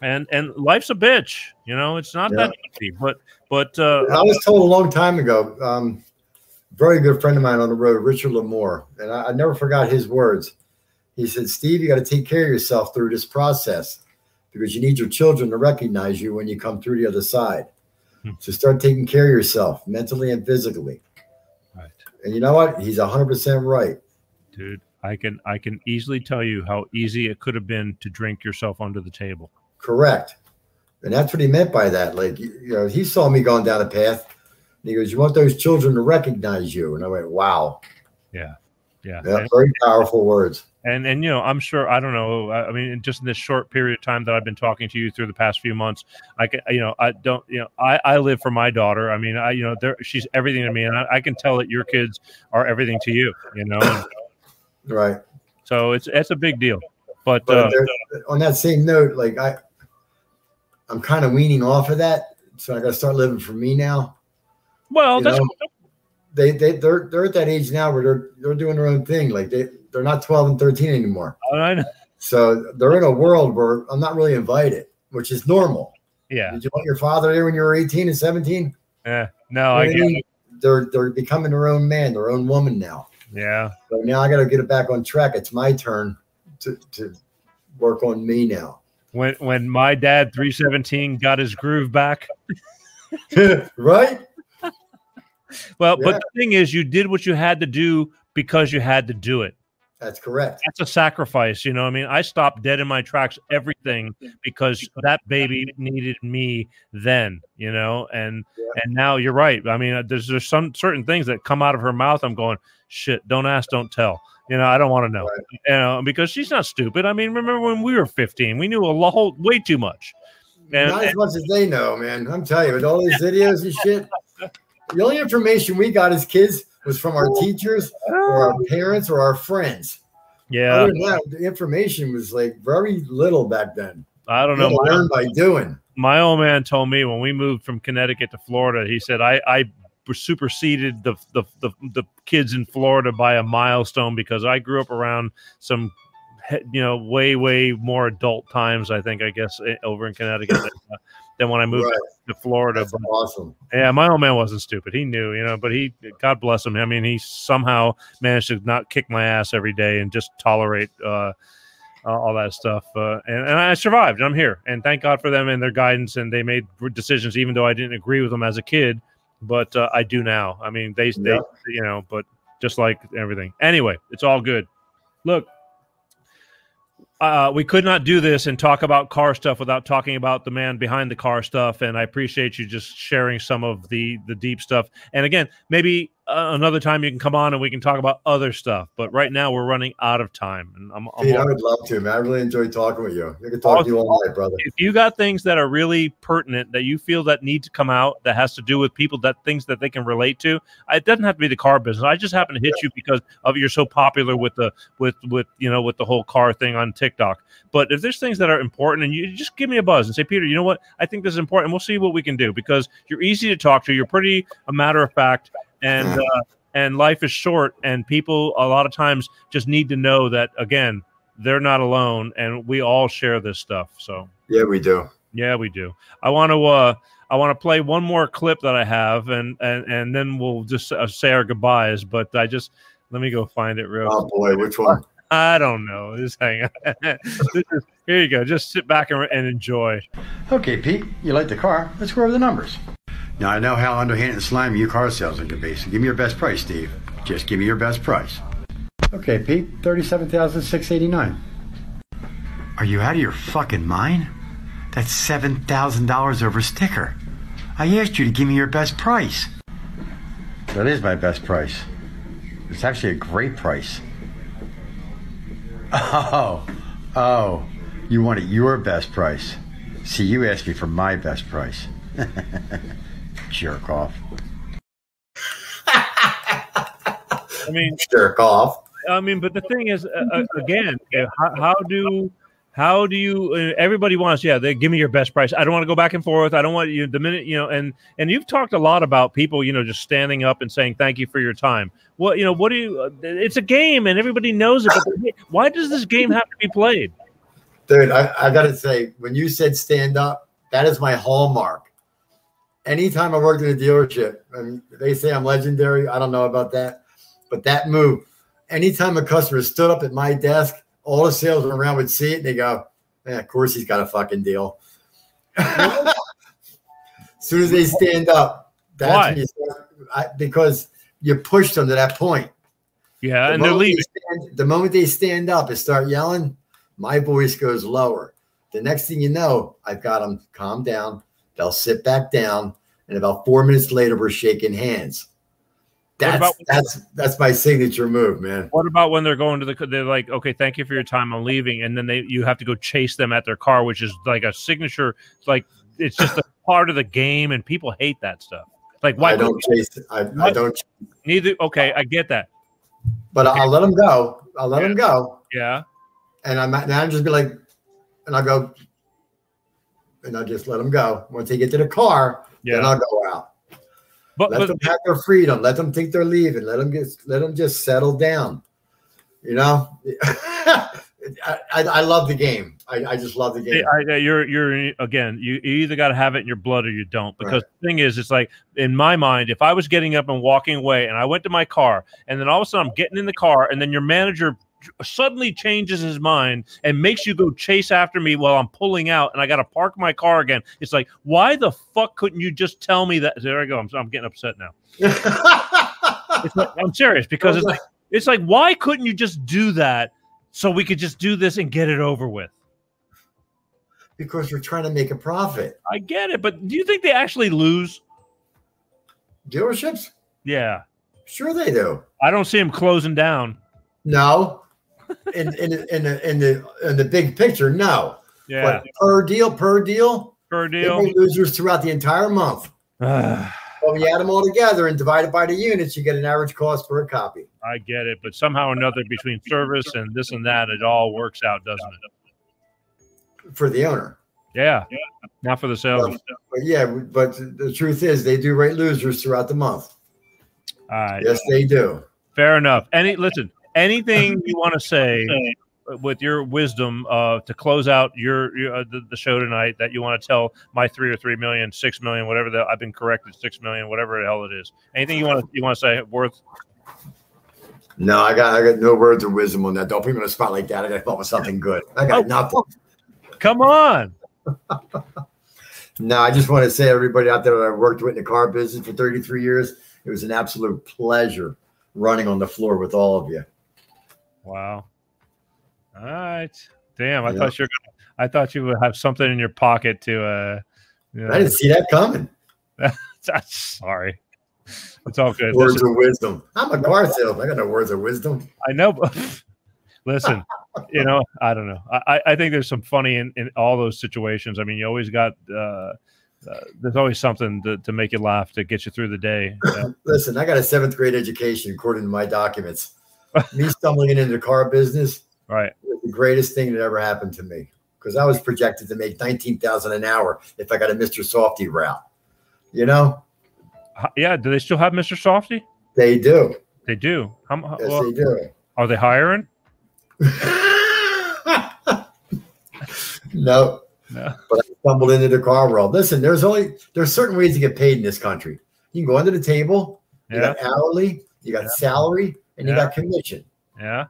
And life's a bitch. It's not that easy. But I was told a long time ago. Very good friend of mine on the road, Richard Lamore, and I never forgot his words. He said, "Steve, you got to take care of yourself through this process, because you need your children to recognize you when you come through the other side. So start taking care of yourself mentally and physically." Right. And you know what? He's 100% right. Dude, I can easily tell you how easy it could have been to drink yourself under the table. Correct. And that's what he meant by that. Like, you know, he saw me going down a path. And he goes, you want those children to recognize you. And I went, wow. Yeah. Yeah. Very powerful words. And you know, I'm sure, I don't know. I mean, just in this short period of time that I've been talking to you through the past few months, I can, you know, I live for my daughter. I mean, you know, she's everything to me, and I can tell that your kids are everything to you, you know. Right. So it's a big deal. But on that same note, like I'm kind of weaning off of that, so I got to start living for me now. Well, that's cool. They're at that age now where they're doing their own thing. Like they're not 12 and 13 anymore. Oh, I know. So they're in a world where I'm not really invited, which is normal. Yeah. Did you want your father there when you were 18 and 17? Yeah. No, I get it. They're becoming their own man, their own woman now. Yeah. So now I got to get it back on track. It's my turn to work on me now. When my dad 317 got his groove back. Right? Well, but the thing is, you did what you had to do because you had to do it. That's correct. That's a sacrifice. You know what I mean? I stopped dead in my tracks, everything, because that baby needed me then, you know, and now you're right. I mean, there's some certain things that come out of her mouth. I'm going, shit, don't ask, don't tell. You know, I don't want to know, right. You know, because she's not stupid. I mean, remember when we were 15, we knew way too much. Not as much as they know, man. I'm telling you, with all these videos and shit, the only information we got as kids was from our teachers or our parents or our friends. Yeah. Other than that, the information was like very little back then. I don't know. Learn by doing. My old man told me when we moved from Connecticut to Florida, he said, I superseded the kids in Florida by a milestone because I grew up around some, you know, way more adult times, I guess, over in Connecticut than when I moved to Florida. That's awesome. Yeah, my old man wasn't stupid. He knew, you know, but God bless him. I mean, he somehow managed to not kick my ass every day and just tolerate all that stuff. And I survived. I'm here. And thank God for them and their guidance. And they made decisions, even though I didn't agree with them as a kid. But I do now. I mean, they you know, but just like everything. Anyway, it's all good. Look. We could not do this and talk about car stuff without talking about the man behind the car stuff. And I appreciate you just sharing some of the deep stuff. And again, maybe another time you can come on and we can talk about other stuff. But right now we're running out of time. And Pete, I would love to, man. I really enjoyed talking with you. I could talk to you all night, brother. If you got things that are really pertinent that you feel that need to come out, that has to do with people, that things that they can relate to, it doesn't have to be the car business. I just happen to hit you because of you're so popular with the you know, with the whole car thing on TikTok. But if there's things that are important, and you just give me a buzz and say, Peter, you know what? I think this is important. We'll see what we can do because you're easy to talk to. You're pretty a matter of fact. And life is short, and people a lot of times just need to know that, again, they're not alone, and we all share this stuff. So yeah, we do. Yeah, we do. I want to play one more clip that I have, and then we'll just say our goodbyes. But let me go find it real. Oh boy, which one? I don't know. Just hang on. Here you go. Just sit back and enjoy. Okay, Pete, you like the car. Let's go over the numbers. Now, I know how underhanded and slimy you car salesman can be, so give me your best price, Steve. Just give me your best price. Okay, Pete, $37,689. Are you out of your fucking mind? That's $7,000 over sticker. I asked you to give me your best price. That is my best price. It's actually a great price. Oh, you wanted your best price. See, you asked me for my best price. Jerk off. I mean, jerk off. I mean, but the thing is, again, how do you? Everybody wants, they give me your best price. I don't want to go back and forth. I don't want you the minute and you've talked a lot about people, just standing up and saying thank you for your time. Well, what do you? It's a game, and everybody knows it. But why does this game have to be played? Dude, I got to say, when you said stand up, that is my hallmark. Anytime I worked in a dealership, and they say I'm legendary, I don't know about that, but that move, anytime a customer stood up at my desk, all the salesmen around would see it, and they go, "Man, of course he's got a fucking deal." As soon as they stand up, that's when you start, because you push them to that point. Yeah, and they're leaving. The moment they stand up and start yelling, my voice goes lower. The next thing you know, I've got them calm down. They'll sit back down, and about 4 minutes later, we're shaking hands. That's my signature move, man. What about when they're going to they're like, okay, thank you for your time, I'm leaving, and then you have to go chase them at their car, which is like a signature, like it's just a part of the game, and people hate that stuff. Like, why I don't chase it. I don't. Neither. Okay, I get that, but I'll let them go. I'll let them go. Yeah. And I'll just be like, and I'll go, and I'll just let them go. Once they get to the car, then I'll go out. But let them have their freedom. Let them think they're leaving. Let them just settle down. You know, I love the game. I just love the game. You're again. You either got to have it in your blood or you don't. Because the thing is, it's like in my mind, if I was getting up and walking away, and I went to my car, and then all of a sudden I'm getting in the car, and then your manager suddenly changes his mind and makes you go chase after me while I'm pulling out, and I got to park my car again. It's like, why the fuck couldn't you just tell me that? There I go. I'm getting upset now. I'm serious, because it's like, why couldn't you just do that so we could just do this and get it over with? Because we're trying to make a profit. I get it, but do you think they actually lose? Dealerships? Yeah. Sure they do. I don't see them closing down. No. In the big picture, no. Yeah. But per deal, they make losers throughout the entire month. Well, when you add them all together and divide it by the units, you get an average cost per copy. I get it, but somehow or another, between service and this and that, it all works out, doesn't it? For the owner. Yeah. Not for the sales. But the truth is, they do rate losers throughout the month. All right. Yes, they do. Fair enough. Listen. Anything you want to say with your wisdom to close out the show tonight that you want to tell my 3 or 3 million, 6 million, whatever I've been corrected, 6 million, whatever the hell it is. Anything you want to say worth? No, I got no words of wisdom on that. Don't put me on a spot like that. I got to come up with something good. I got nothing. Come on. No, I just want to say, everybody out there that I worked with in the car business for 33 years, it was an absolute pleasure running on the floor with all of you. Wow. All right. Damn. I thought you would have something in your pocket to, I didn't see that coming. Sorry. It's all good. Words of wisdom. I'm a car salesman. I got no words of wisdom. I know. But listen, I don't know. I think there's some funny in all those situations. I mean, you always got, there's always something to make you laugh, to get you through the day. Listen, I got a 7th grade education according to my documents. Me stumbling into the car business, was the greatest thing that ever happened to me, because I was projected to make $19,000 an hour if I got a Mr. Softy route. You know? Yeah. Do they still have Mr. Softy? They do. They do. Yes, they do. Are they hiring? No. But I stumbled into the car world. Listen, there's certain ways to get paid in this country. You can go under the table. You got hourly. You got salary. And you got commission. Yeah.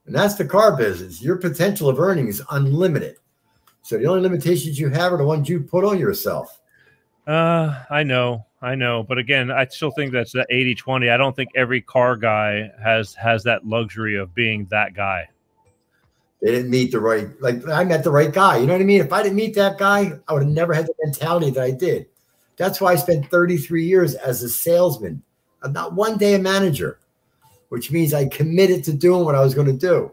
And that's the car business. Your potential of earning is unlimited. So the only limitations you have are the ones you put on yourself. I know. But again, I still think that's the 80-20. I don't think every car guy has that luxury of being that guy. They didn't meet I met the right guy. You know what I mean? If I didn't meet that guy, I would have never had the mentality that I did. That's why I spent 33 years as a salesman. I'm not one day a manager, which means I committed to doing what I was going to do.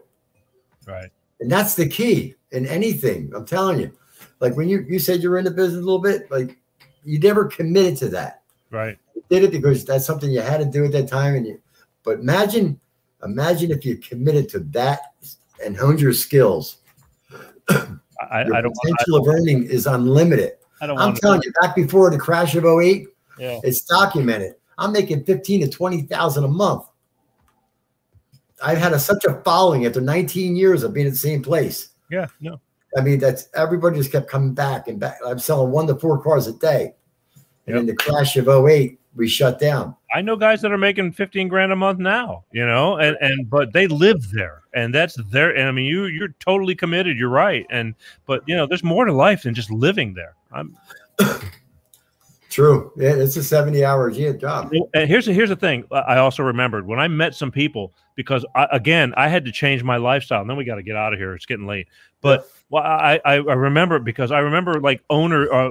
Right. And that's the key in anything. I'm telling you. Like when you said you were in the business a little bit, like you never committed to that. Right. You did it because that's something you had to do at that time. But imagine if you committed to that and honed your skills. Potential of earning is unlimited. I'm telling you, back before the crash of 08, it's documented. I'm making $15,000 to $20,000 a month. I've had such a following after 19 years of being at the same place. Yeah, no. I mean, everybody just kept coming back and back. I'm selling 1 to 4 cars a day. And in the crash of 08, we shut down. I know guys that are making $15,000 a month now, but they live there, and that's their. And I mean, you're totally committed. You're right, but there's more to life than just living there. True. Yeah, it's a 70-hour job. And here's the thing. I also remembered when I met some people, because I had to change my lifestyle. And then we got to get out of here. It's getting late. But well, I remember it because I remember like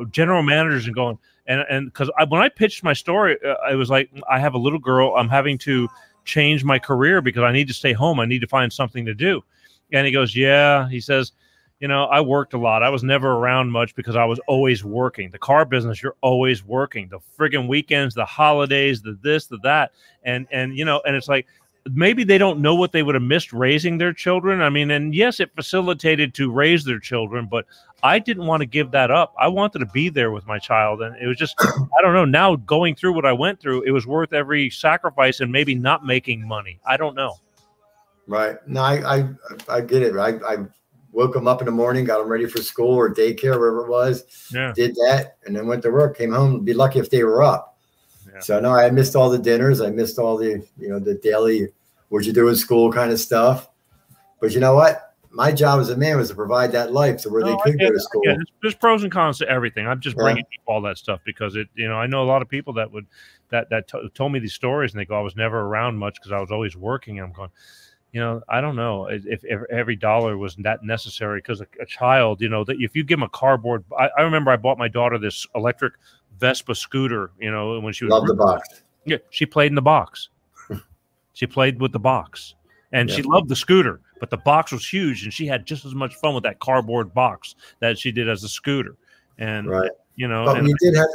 general managers and going, and because when I pitched my story, I was like, I have a little girl. I'm having to change my career because I need to stay home. I need to find something to do. And he goes, yeah. He says, you know, I worked a lot. I was never around much because I was always working. The car business, you're always working. The friggin' weekends, the holidays, the this, the that. And you know, and it's like, maybe they don't know what they would have missed raising their children. I mean, and yes, it facilitated to raise their children, but I didn't want to give that up. I wanted to be there with my child. And it was just, I don't know, now going through what I went through, it was worth every sacrifice and maybe not making money. I don't know. Right. No, I get it. I woke them up in the morning, got them ready for school or daycare, wherever it was. Yeah. Did that, and then went to work, came home. Be lucky if they were up. Yeah. So no, I missed all the dinners. I missed all the, you know, the daily, what you do in school kind of stuff. But you know what? My job as a man was to provide that life to where they could go to school. Yeah, there's pros and cons to everything. I'm just bringing up all that stuff because it, you know, I know a lot of people that would told me these stories and they go, I was never around much because I was always working. I'm going, you know, I don't know if every dollar was that necessary because a child, you know, that if you give them a cardboard, I remember I bought my daughter this electric Vespa scooter, you know, when she was the box. Yeah, she played in the box. She played with the box, and she loved the scooter, but the box was huge, and she had just as much fun with that cardboard box that she did as a scooter. And you know, but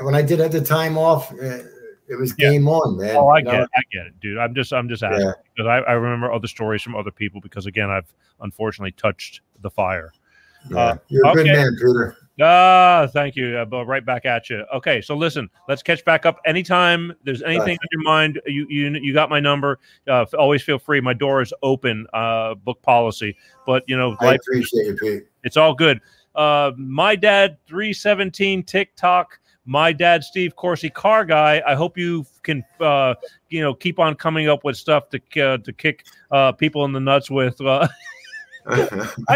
when I did have the time off. It was game on, man. Oh, I get it, dude. I'm just asking because I remember other stories from other people because again, I've unfortunately touched the fire. Yeah. You're a good man, Peter. Thank you. Right back at you. Okay, so listen, let's catch back up anytime there's anything on your mind. You got my number. Always feel free. My door is open. Book policy, but you know, I appreciate it, Pete. It's all good. My dad 317 TikTok. My dad, Steve Corsey, car guy. I hope you can, you know, keep on coming up with stuff to kick people in the nuts with. I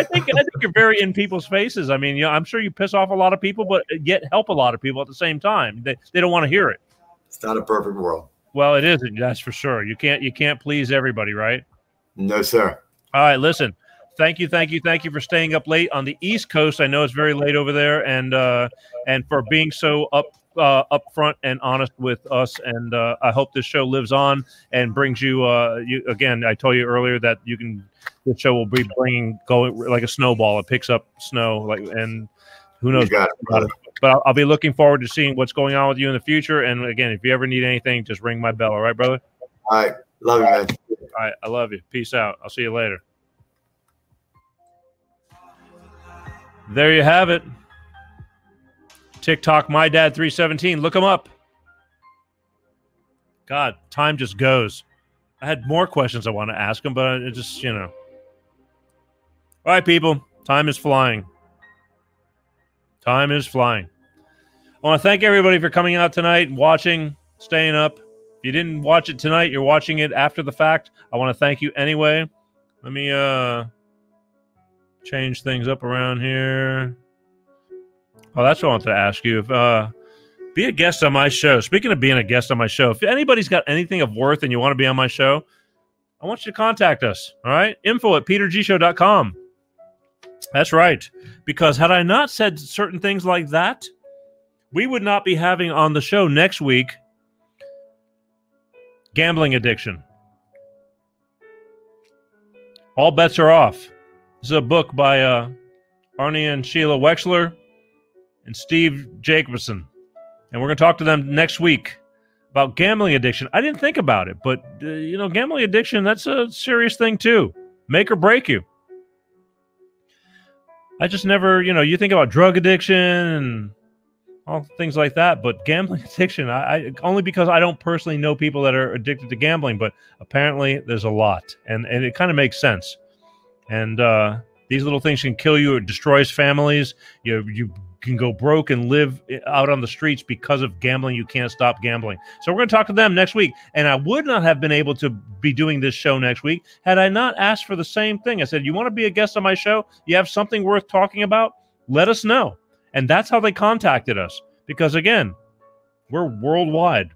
think you're very in people's faces. I mean, you know, I'm sure you piss off a lot of people, but yet help a lot of people at the same time. They don't want to hear it. It's not a perfect world. Well, it isn't. That's for sure. You can't please everybody, right? No, sir. All right, listen. Thank you for staying up late on the East Coast. I know it's very late over there, and for being so upfront and honest with us. And I hope this show lives on and brings you. Again, I told you earlier that the show will be going like a snowball. It picks up snow, and who knows about it. But I'll be looking forward to seeing what's going on with you in the future. And again, if you ever need anything, just ring my bell. All right, brother. All right, love you, man. All right, I love you. Peace out. I'll see you later. There you have it. TikTok, my dad 317. Look him up. God, time just goes. I had more questions I want to ask him, but it just, you know. All right, people. Time is flying. Time is flying. I want to thank everybody for coming out tonight, watching, staying up. If you didn't watch it tonight, you're watching it after the fact. I want to thank you anyway. Let me change things up around here. Oh, that's what I wanted to ask you. If be a guest on my show. Speaking of being a guest on my show, if anybody's got anything of worth and you want to be on my show, I want you to contact us. All right? info@petergshow.com. That's right. Because had I not said certain things like that, we would not be having on the show next week gambling addiction. All bets are off. This is a book by Arnie and Sheila Wexler and Steve Jacobson. And we're going to talk to them next week about gambling addiction. I didn't think about it, but, you know, gambling addiction, that's a serious thing too. Make or break you. I just never, you know, you think about drug addiction and all things like that, but gambling addiction, I only because I don't personally know people that are addicted to gambling, but apparently there's a lot, and it kind of makes sense. And these little things can kill you. It destroys families. You can go broke and live out on the streets because of gambling. You can't stop gambling. So we're going to talk to them next week. And I would not have been able to be doing this show next week had I not asked for the same thing. I said, you want to be a guest on my show? You have something worth talking about? Let us know. And that's how they contacted us. Because, again, We're worldwide.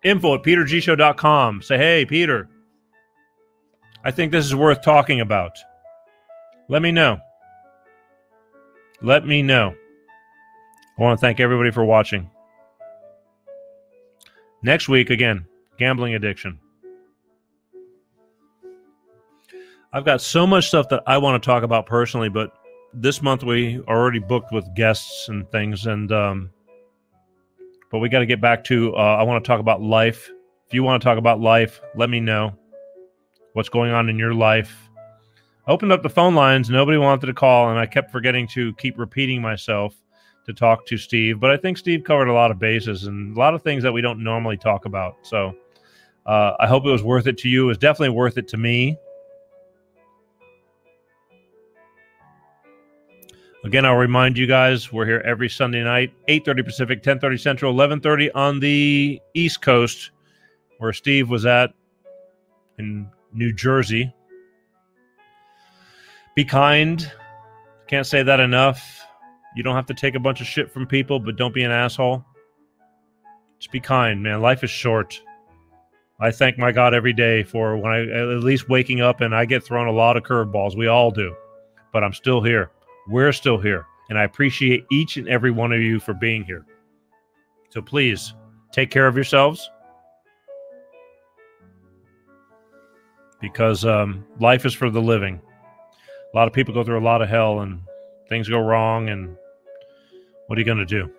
info@petergshow.com. Say, hey, Peter, I think this is worth talking about. Let me know. Let me know. I want to thank everybody for watching. Next week, again, gambling addiction. I've got so much stuff that I want to talk about personally, but this month we are already booked with guests and things, and but we got to get back to, I want to talk about life. If you want to talk about life, let me know what's going on in your life. I opened up the phone lines. Nobody wanted to call, and I kept forgetting to keep repeating myself to talk to Steve. But I think Steve covered a lot of bases and a lot of things that we don't normally talk about. So I hope it was worth it to you. It was definitely worth it to me. Again, I'll remind you guys, we're here every Sunday night, 8:30 Pacific, 10:30 Central, 11:30 on the East Coast, where Steve was at in New Jersey. Be kind. Can't say that enough. You don't have to take a bunch of shit from people, but don't be an asshole. Just be kind, man. Life is short. I thank my God every day for when I at least waking up, and I get thrown a lot of curveballs. We all do. But I'm still here. We're still here. And I appreciate each and every one of you for being here. So please, take care of yourselves. Because life is for the living. A lot of people go through a lot of hell and things go wrong, and what are you going to do?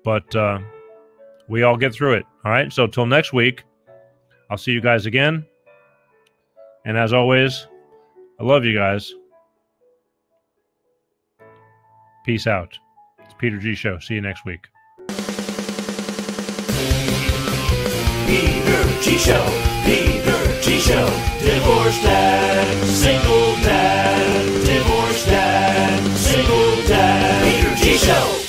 But we all get through it. All right? So till next week, I'll see you guys again. And as always, I love you guys. Peace out. It's Peter G. Show. See you next week. Peter G. Show. Peter G. Show. Divorce dad, single dad, divorce dad, single dad. Peter G. Show.